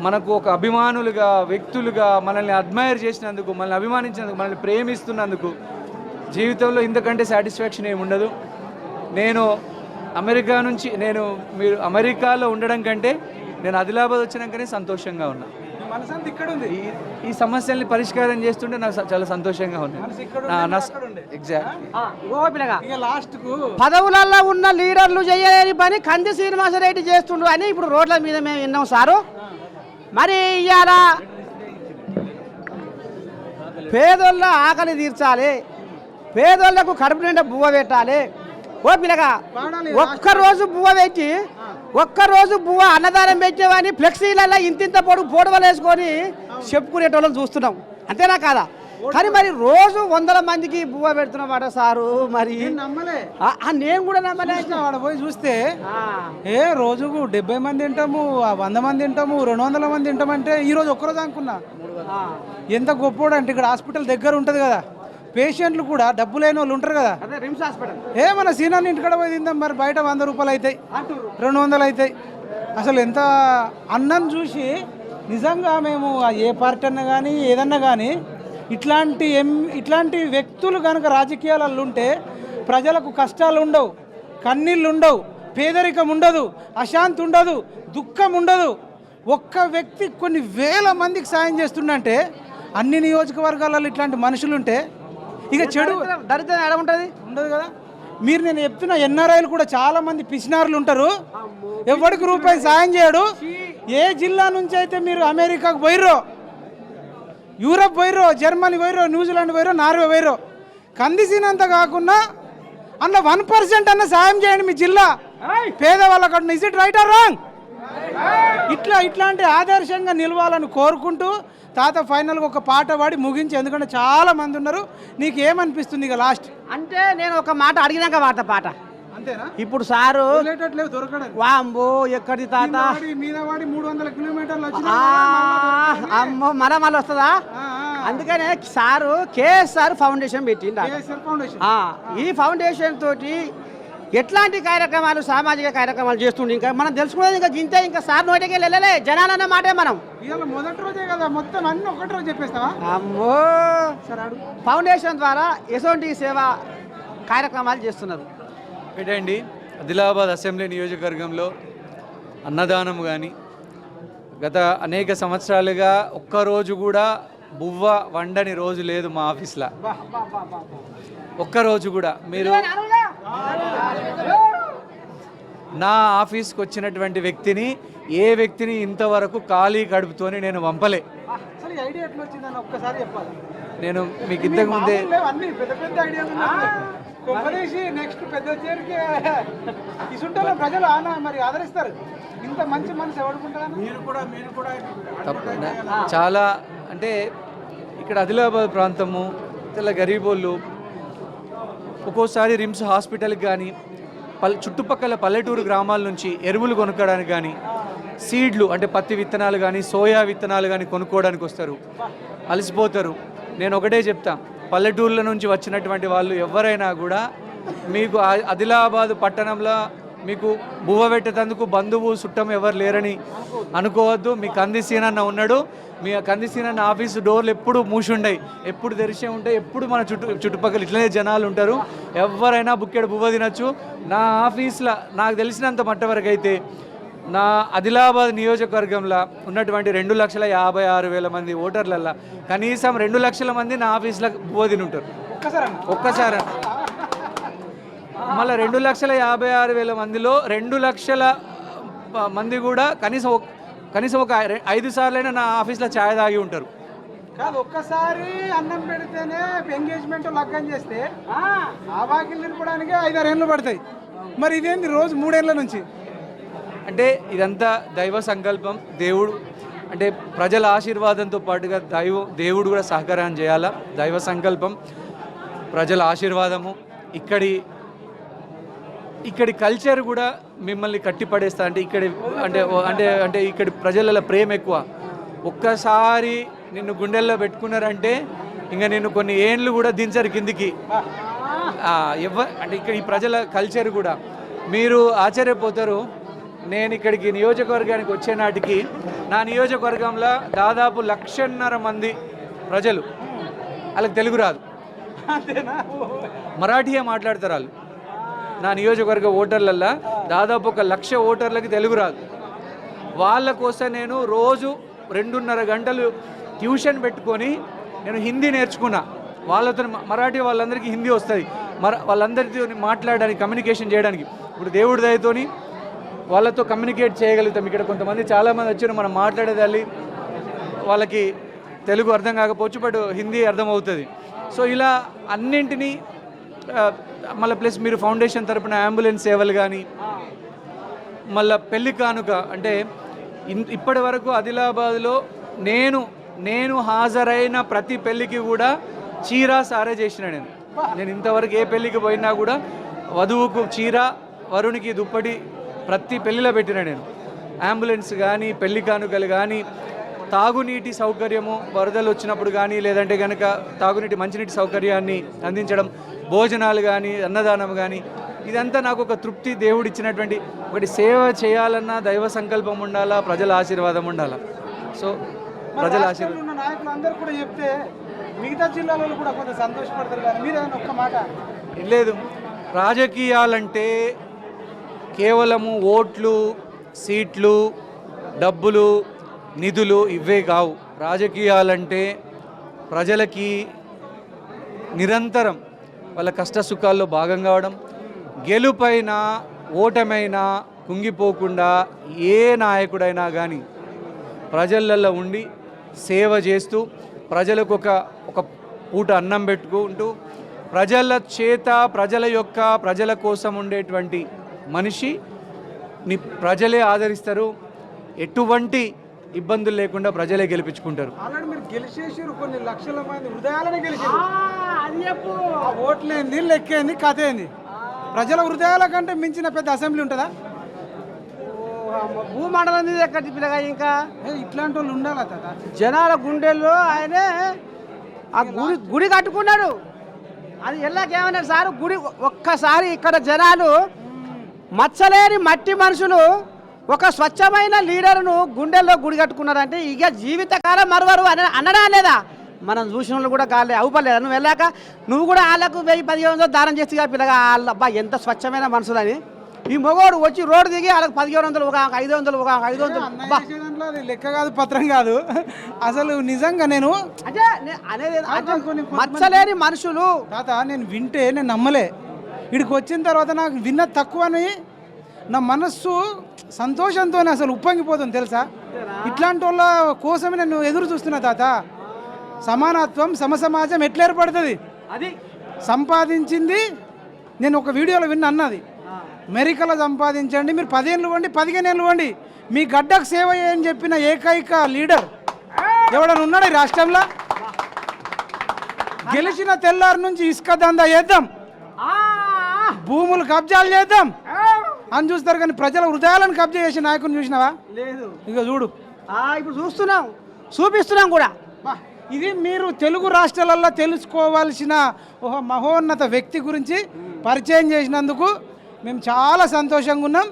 మనకు ఒక అభిమానులుగా, వ్యక్తులుగా మనల్ని అడ్మైర్ చేసినందుకు, మనల్ని అభిమానించినందుకు, మనల్ని ప్రేమిస్తున్నందుకు జీవితంలో ఇంతకంటే సాటిస్ఫాక్షన్ ఏమి ఉండదు. నేను మీరు అమెరికాలో ఉండడం కంటే నేను ఆదిలాబాద్ వచ్చినాకనే సంతోషంగా ఉన్నా. మనసంతా ఇక్కడ ఉంది. ఈ సమస్యల్ని పరిష్కారం చేస్తుంటే నాకు చాలా సంతోషంగా ఉంది. ఇక లాస్ట్ కు పదవులలో ఉన్న లీడర్లు చేయలేని పని కంది శ్రీనివాసరెడ్డి చేస్తుండు అని ఇప్పుడు రోడ్ల మీద మేము విన్నాం సారు. మరి ఇవాళ పేదోళ్ళ ఆకలి తీర్చాలి, పేదోళ్లకు కడుపు నిండా బువ్వ పెట్టాలి. ఓ పిల్లగా ఒక్కరోజు బువ్వ అన్నదానం పెట్టేవని ఫ్లెక్సీలలో ఇంతింత పొడవలు వేసుకొని చెప్పుకునేటోళ్ళని చూస్తున్నాం, అంతేనా కాదా? కానీ మరి రోజు 100 మందికి బువ్వ పెడుతున్నమాట సారు. మరి నేను కూడా నమ్మలే. వాడు పోయి చూస్తే రోజుకు 70 మంది తింటాము, 100 మంది తింటాము, 200 మంది తింటామంటే ఈరోజు ఒక్కరోజు అనుకున్నా ఎంత గొప్పోడు అంటే. ఇక్కడ హాస్పిటల్ దగ్గర ఉంటుంది కదా, పేషెంట్లు కూడా డబ్బు లేని వాళ్ళు ఉంటారు కదా. రిమ్స్ హాస్పిటల్ మన సీనాన్ని ఇంటికాడ పోయి తిందాం, మరి బయట 100 రూపాయలు అవుతాయి, 200 అవుతాయి. అసలు ఎంత అన్నం చూసి నిజంగా మేము ఏ పార్టీ అన్నా కానీ ఏదన్నా కానీ ఇట్లాంటి వ్యక్తులు కనుక రాజకీయాలలో ఉంటే ప్రజలకు కష్టాలు ఉండవు, కన్నీళ్ళు ఉండవు, పేదరికం ఉండదు, అశాంతి ఉండదు, దుఃఖం ఉండదు. ఒక్క వ్యక్తి కొన్ని వేల మందికి సాయం చేస్తుండంటే అన్ని నియోజకవర్గాలలో ఇట్లాంటి మనుషులు ఉంటే ఇక చెడు దరిద్రం ఎలా ఉంటుంది? ఉండదు కదా. మీరు నేను చెప్తున్నా ఎన్ఆర్ఐలు కూడా చాలా మంది పిసినారులు ఉంటారు, ఎవరికి రూపాయి సాయం చేయడు. ఏ జిల్లా నుంచి అయితే మీరు అమెరికాకు పోయిర్రో, యూరప్ పోయిర్రో, జర్మనీ పోయిర్రో, న్యూజిలాండ్ పోయిర్రో, నార్వే పోయిర్రో, కందిసినంత కాకుండా అందులో 1% అన్న సాయం చేయండి మీ జిల్లా పేదవాళ్ళకు. Is it right are wrong? ఇట్లాంటి ఆదర్శంగా నిలవాలని కోరుకుంటూ తాత ఫైనల్గా ఒక పాట పాడి ముగించి, ఎందుకంటే చాలా మంది ఉన్నారు. నీకు ఏమనిపిస్తుంది ఇక లాస్ట్? అంటే నేను ఒక మాట అడిగినాక వాడతా పాట, అంతేనా? ఇప్పుడు సారు దొరకడం వాంబో ఎక్కడి తాత మీద వాడి 300 కిలోమీటర్లు అమ్మో మన మళ్ళీ వస్తుందా? అందుకనే సారు కేఎస్ఆర్ ఫౌండేషన్ పెట్టిండు. ఈ ఫౌండేషన్ తోటి ఎట్లాంటి కార్యక్రమాలు, సామాజిక కార్యక్రమాలు చేస్తుండే ఇంకా మనం తెలుసుకునేది ఇంకా గింతే. ఇంకా సార్ నోటికి వెళ్ళలే జనాలన్న మాటే మనం. మొదటి రోజే కదా మొత్తం అన్ని ఒకటి రోజు చెప్పేస్తావా? అమ్మో ఫౌండేషన్ ద్వారా ఎటువంటి సేవా కార్యక్రమాలు చేస్తున్నారు. ఏంటండి, ఆదిలాబాద్ అసెంబ్లీ నియోజకవర్గంలో అన్నదానం కానీ గత అనేక సంవత్సరాలుగా ఒక్కరోజు కూడా బువ్వ వండని రోజు లేదు మా ఆఫీస్లో. ఒక్కరోజు కూడా మీరు నా ఆఫీస్కి వచ్చినటువంటి వ్యక్తిని, ఏ వ్యక్తిని ఇంతవరకు ఖాళీ కడుపుతోని నేను పంపలే. నేను మీకు ఇంతకు ముందే నెక్స్ట్ పెద్ద ప్రజలు మరి ఆదరిస్తారు. ఇంత మంచి మనసు ఎవరుకుంటారు? తప్పకుండా చాలా, అంటే ఇక్కడ ఆదిలాబాద్ ప్రాంతము చాలా గరీబోళ్ళు ఒక్కోసారి రిమ్స్ హాస్పిటల్కి కానీ చుట్టుపక్కల పల్లెటూరు గ్రామాల నుంచి ఎరువులు కొనుక్కోవడానికి కానీ, సీడ్లు అంటే పత్తి విత్తనాలు కానీ, సోయా విత్తనాలు కానీ కొనుక్కోవడానికి వస్తారు, అలసిపోతారు. నేను ఒకటే చెప్తా, పల్లెటూర్ల నుంచి వచ్చినటువంటి వాళ్ళు ఎవరైనా కూడా మీకు ఆదిలాబాద్ పట్టణంలో మీకు బువ్వ పెట్టేందుకు బంధువు చుట్టం ఎవరు లేరని అనుకోవద్దు. మీ కందిసీనన్న ఉన్నాడు. మీ కందిసీనన్న ఆఫీసు డోర్లు ఎప్పుడు మూసి ఉండయి, ఎప్పుడు తెరిచే ఉంటాయి. ఎప్పుడు మన చుట్టుపక్కల ఇట్లనే జనాలు ఉంటారు. ఎవరైనా బుక్కెడు బువ్వ తినచ్చు. నా ఆఫీస్లో నాకు తెలిసినంత మట్ట వరకు అయితే నా ఆదిలాబాద్ నియోజకవర్గంలో ఉన్నటువంటి 2,56,000 మంది ఓటర్లల్లో కనీసం 2 లక్షల మంది నా ఆఫీస్లో బువ్వ తిని ఉంటారు ఒక్కసారి. మళ్ళీ 2,56,000 మందిలో 2 లక్షల మంది కూడా కనీసం ఒక 5 సార్లైనా నా ఆఫీస్లో ఛాయ్ తాగి ఉంటారు. కాదు, ఒక్కసారి అన్నం పెడితేనే ఎంగేజ్మెంట్ లగ్గం చేస్తే ఆ వాకిలు నింపడానికి 5-6 ఏళ్ళు పడతాయి. మరి ఇదేంటి రోజు 3 ఏళ్ళ నుంచి? అంటే ఇదంతా దైవ సంకల్పం. దేవుడు అంటే ప్రజల ఆశీర్వాదంతో పాటుగా దేవుడు కూడా సహకారం చేయాలా. దైవ సంకల్పం, ప్రజల ఆశీర్వాదము, ఇక్కడి కల్చర్ కూడా మిమ్మల్ని కట్టిపడేస్తా. అంటే ఇక్కడి ప్రజల ప్రేమ ఎక్కువ. ఒక్కసారి నిన్ను గుండెల్లో పెట్టుకున్నారంటే ఇంకా నిన్ను కొన్ని ఏండ్లు కూడా దించరు కిందికి. అంటే ఇక్కడ ఈ ప్రజల కల్చర్ కూడా మీరు ఆశ్చర్యపోతారు. నేను ఇక్కడికి నియోజకవర్గానికి వచ్చే నాటికి నా నియోజకవర్గంలో దాదాపు 1,50,000 మంది ప్రజలు, వాళ్ళకి తెలుగు రాదు, మరాఠీయే మాట్లాడతారు వాళ్ళు. నా నియోజకవర్గ ఓటర్లల్లో దాదాపు 1,00,000 ఓటర్లకి తెలుగు రాదు. వాళ్ళ కోసం నేను రోజు 2.5 గంటలు ట్యూషన్ పెట్టుకొని నేను హిందీ నేర్చుకున్నా. వాళ్ళతో మరాఠీ వాళ్ళందరికీ హిందీ వస్తుంది, వాళ్ళందరితో మాట్లాడడానికి, కమ్యూనికేషన్ చేయడానికి. ఇప్పుడు దేవుడి దయతోని వాళ్ళతో కమ్యూనికేట్ చేయగలుగుతాం. ఇక్కడ కొంతమంది చాలామంది వచ్చారు, మనం మాట్లాడేదాన్ని వాళ్ళకి తెలుగు అర్థం కాకపోవచ్చు, బట్ హిందీ అర్థమవుతుంది. సో ఇలా అన్నింటినీ మళ్ళీ ప్లస్ మీరు ఫౌండేషన్ తరపున అంబులెన్స్ సేవలు కానీ, మళ్ళీ పెళ్లి కానుక అంటే ఇప్పటి వరకు ఆదిలాబాద్లో నేను హాజరైన ప్రతి పెళ్ళికి కూడా చీర సారే చేసిన. నేను ఇంతవరకు ఏ పెళ్ళికి పోయినా కూడా వధువుకు చీర, వరునికి దుప్పటి ప్రతి పెళ్ళిలో పెట్టిన. నేను అంబులెన్స్ కానీ, పెళ్లి కానుకలు కానీ, తాగునీటి సౌకర్యము వరదలు వచ్చినప్పుడు కానీ, లేదంటే కనుక తాగునీటి మంచినీటి సౌకర్యాన్ని అందించడం, భోజనాలు కానీ, అన్నదానం కానీ, ఇదంతా నాకు ఒక తృప్తి. దేవుడు ఇచ్చినటువంటి ఒకటి సేవ చేయాలన్నా దైవ సంకల్పం ఉండాలా, ప్రజల ఆశీర్వాదం ఉండాలా. సో ప్రజల ఆశీర్వాదం నాయకులు అందరూ కూడా చెప్తే మిగతా జిల్లాలలో కూడా కొంత సంతోషపడతారు. కానీ మీరు ఒక్క మాట లేదు. రాజకీయాలంటే కేవలము ఓట్లు, సీట్లు, డబ్బులు, నిధులు ఇవే కావు. రాజకీయాలంటే ప్రజలకి నిరంతరం వాళ్ళ కష్ట సుఖాల్లో భాగం కావడం, గెలుపైనా ఓటమైనా కుంగిపోకుండా ఏ నాయకుడైనా కానీ ప్రజలలో ఉండి సేవ చేస్తూ ప్రజలకు ఒక పూట అన్నం పెట్టుకుంటూ ప్రజల చేత ప్రజల కోసం ఉండేటువంటి మనిషిని ప్రజలే ఆదరిస్తారు. ఎటువంటి ఇబ్బందులు లేకుండా ప్రజలే గెలిపించుకుంటారు. ఆల్రెడీ మీరు గెలిచేసారు, కొన్ని లక్షల మంది హృదయాలనే గెలిచారు. ఓట్లేంది, లెక్కేంది, కథ ఏంది? ప్రజల హృదయాల కంటే మించిన పెద్ద అసెంబ్లీ ఉంటుందా? భూమండలం ఎక్కడ పిల్లగా ఇంకా ఇట్లాంటి వాళ్ళు ఉండాలి తాత. జనాల గుండెల్లో ఆయనే ఆ గుడి కట్టుకున్నాడు. అది ఎలాకేమన్నాడు సార్, గుడి ఒక్కసారి ఇక్కడ జనాలు మచ్చలేని మట్టి మనుషులు ఒక స్వచ్ఛమైన లీడర్ను గుండెల్లో గుడి కట్టుకున్నారంటే ఇక జీవితకాలం మరవరు అని అనడా లేదా? మనం చూసిన వాళ్ళు కూడా కాలే అవుపలేదా? నువ్వు వెళ్ళాక నువ్వు కూడా వాళ్ళకు 1000-1500 దానం చేస్తే పిల్లగా వాళ్ళబ్బా ఎంత స్వచ్ఛమైన మనుషులని. ఈ మగవాడు వచ్చి రోడ్డు దిగి వాళ్ళకి 1500 ఒక 500 ఒక 500 లెక్క కాదు, పత్రం కాదు. అసలు నిజంగా నేను అంటే అనేది మచ్చలేని మనుషులు తాత. నేను వింటే నేను నమ్మలే. ఇక్కడికి వచ్చిన తర్వాత నాకు విన్న తక్కువని నా మనస్సు సంతోషంతో అసలు ఉప్పొంగిపోతుంది తెలుసా. ఇట్లాంటి వాళ్ళ కోసమే నేను ఎదురు చూస్తున్నా తాత. సమానత్వం, సమసమాజం ఎట్లా ఏర్పడుతుంది? అది సంపాదించింది నేను ఒక వీడియోలో విన్న అన్నది, అమెరికాలో సంపాదించండి, మీరు 10 ఏళ్ళు ఇవ్వండి, 15 ఏళ్ళు ఇవ్వండి, మీ గడ్డకు సేవ చేయని చెప్పిన ఏకైక లీడర్ ఎవడన్నా ఉన్నాడు ఈ రాష్ట్రంలో? గెలిచిన తెల్లారి నుంచి ఇసుక దందా చేద్దాం, భూములు కబ్జాలు చేద్దాం అని చూస్తారు, కానీ ప్రజల హృదయాలను కబ్జా చేసే నాయకుని చూసినావా? లేదు. ఇక చూడు, ఇప్పుడు చూస్తున్నాం, చూపిస్తున్నాం కూడా. ఇది మీరు తెలుగు రాష్ట్రాలలో తెలుసుకోవాల్సిన ఒక మహోన్నత వ్యక్తి గురించి పరిచయం చేసినందుకు మేము చాలా సంతోషంగా ఉన్నాం.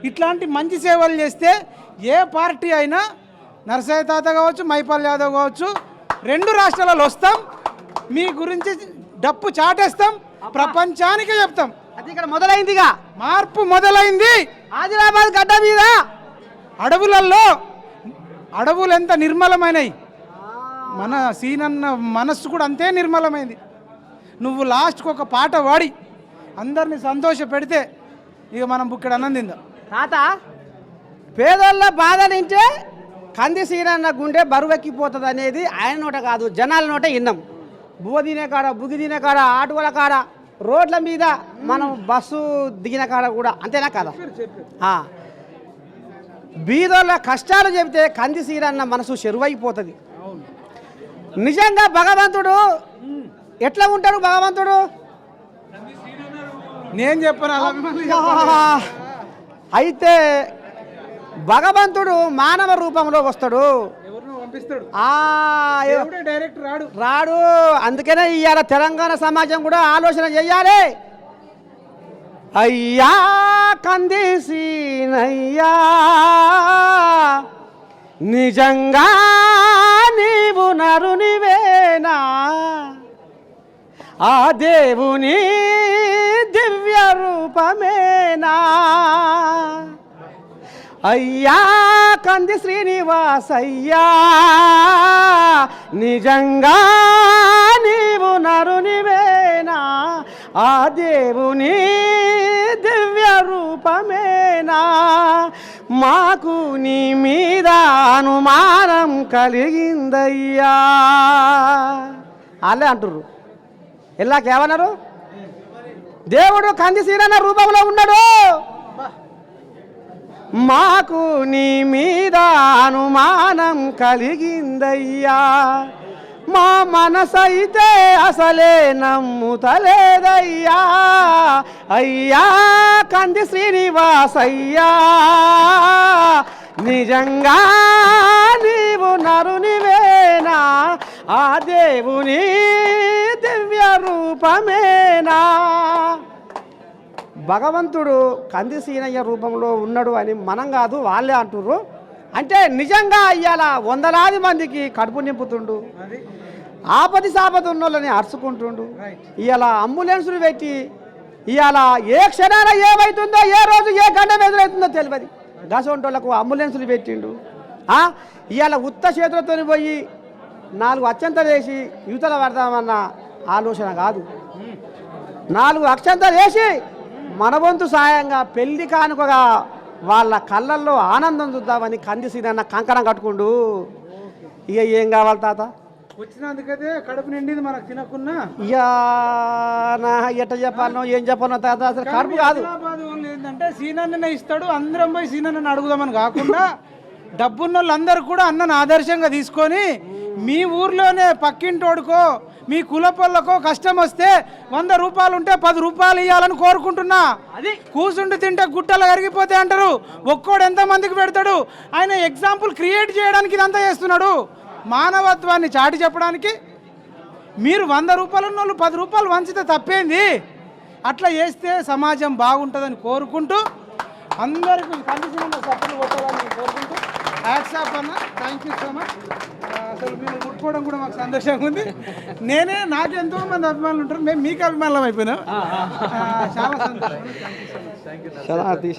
ఇట్లాంటి మంచి సేవలు చేస్తే ఏ పార్టీ అయినా, నరసయ్య తాత కావచ్చు, మైపాల్ యాదవ్ కావచ్చు, 2 రాష్ట్రాలలో వస్తాం, మీ గురించి డప్పు చాటేస్తాం, ప్రపంచానికే చెప్తాం. అది ఇక్కడ మొదలైందిగా, మార్పు మొదలైంది. ఆదిలాబాద్ గడ్డ మీద అడవులు ఎంత నిర్మలమైనవి, మన సీనన్న మనస్సు కూడా అంతే నిర్మలమైంది. నువ్వు లాస్ట్కి ఒక పాట పాడి అందరిని సంతోష పెడితే ఇక మనం ఇక్కడ ఆనందిందాం. తాత, పేదోళ్ళ బాధ నింటే కంది సీనన్న గుండె బరువెక్కిపోతుంది అనేది ఆయన నోట కాదు, జనాల నోట విన్నాం. బువ్వ తినే కాడ, బుగ్గి తినే కాడ, ఆటోల కాడ, రోడ్ల మీద, మనం బస్సు దిగిన కాడ కూడా అంతేనా కదా? బీదోళ్ళ కష్టాలు చెబితే కంది సీనన్న మనసు చెరువైపోతుంది. నిజంగా భగవంతుడు ఎట్లా ఉంటాడు? భగవంతుడు నేను చెప్పను, అయితే భగవంతుడు మానవ రూపంలో వస్తాడు, డైరెక్ట్ రాడు. అందుకనే ఇవాళ తెలంగాణ సమాజం కూడా ఆలోచన చెయ్యాలి. అయ్యా కందిసీనయ్యా, నిజంగా నీవు నరునివేనా? ఆ దేవుని దివ్య రూపమేనా? అయ్యా కంది శ్రీనివాసయ్యా, నిజంగా నీవు నరునివేనా? ఆ దేవుని దివ్య రూపమేనా? మాకు నీ మీద అనుమానం కలిగిందయ్యా. అల్లే అంటుర్రు. ఎలాకేమన్నారు? దేవుడు కంది సీనన్న రూపంలో ఉన్నాడు, మాకు నీ మీద అనుమానం కలిగిందయ్యా. మా మనసైతే అసలే నమ్ముతలేదయ్యా. అయ్యా కంది శ్రీనివాసయ్యా, నిజంగా నీవు నరునివేనా? ఆ దేవుని దివ్య రూపమేనా? భగవంతుడు కంది సీనయ్య రూపంలో ఉన్నాడు అని మనం కాదు, వాళ్ళే అంటుర్రు. అంటే నిజంగా ఇవాళ 100,000 మందికి కడుపు నింపుతుండు, ఆపది సాపద ఉన్నోళ్ళని అరుచుకుంటుండు. ఇవాళ అంబులెన్సులు పెట్టి ఇవాళ ఏ క్షణాన ఏమవుతుందో, ఏ రోజు ఏ గంట ఎదురవుతుందో తెలియదు. గసొంటోళ్లకు అంబులెన్సులు పెట్టిండు. ఇవాళ ఉత్త చేతులతో పోయి 4 అక్షంతలు వేసి యువతల పడదామన్న ఆలోచన కాదు. 4 అక్షంతలు వేసి మన వంతు సాయంగా పెళ్లి కానుకగా వాళ్ళ కళ్ళల్లో ఆనందం చూద్దామని కందిసీనన్న కంకణం కట్టుకుండు. ఇక ఏం కావాలి తాత? వచ్చినందుకదే కడుపు నిండింది మనకు తినకున్నా. ఇక నా ఎట్ట చెప్పాలనో ఏం చెప్పాలనో తాత, అసలు కడుపు కాదు. హైదరాబాద్ వాళ్ళు ఏంటంటే సీనన్ననే ఇస్తాడు, అందరం పోయి సీనన్నని అడుగుదామని కాకుండా డబ్బున్న వాళ్ళందరూ కూడా అన్నను ఆదర్శంగా తీసుకొని మీ ఊర్లోనే పక్కింటోడుకో మీ కులపొల్లకో కష్టం వస్తే 100 రూపాయలు ఉంటే 10 రూపాయలు ఇవ్వాలని కోరుకుంటున్నా. అది కూసుండి తింటే గుట్టలు కరిగిపోతే అంటారు. ఒక్కోడు ఎంతమందికి పెడతాడు? ఆయన ఎగ్జాంపుల్ క్రియేట్ చేయడానికి ఇదంతా చేస్తున్నాడు. మానవత్వాన్ని చాటి చెప్పడానికి మీరు 100 రూపాయలు ఉన్న వాళ్ళు 10 రూపాయలు వంచితే తప్పేంది? అట్లా చేస్తే సమాజం బాగుంటుందని కోరుకుంటూ అందరికీ కండిషన్ సపోర్ట్ కొట్టాలని కోరుకుంటూ హ్యాట్స్ ఆఫ్ అన్న. Thank you so much. అసలు మీరు ముట్టుకోవడం కూడా మాకు సంతోషంగా ఉంది. నాకు ఎంతో మంది అభిమానులు ఉంటారు, మేము మీకు అభిమానులం అయిపోయినాం. చాలా సంతోషం. శనార్థి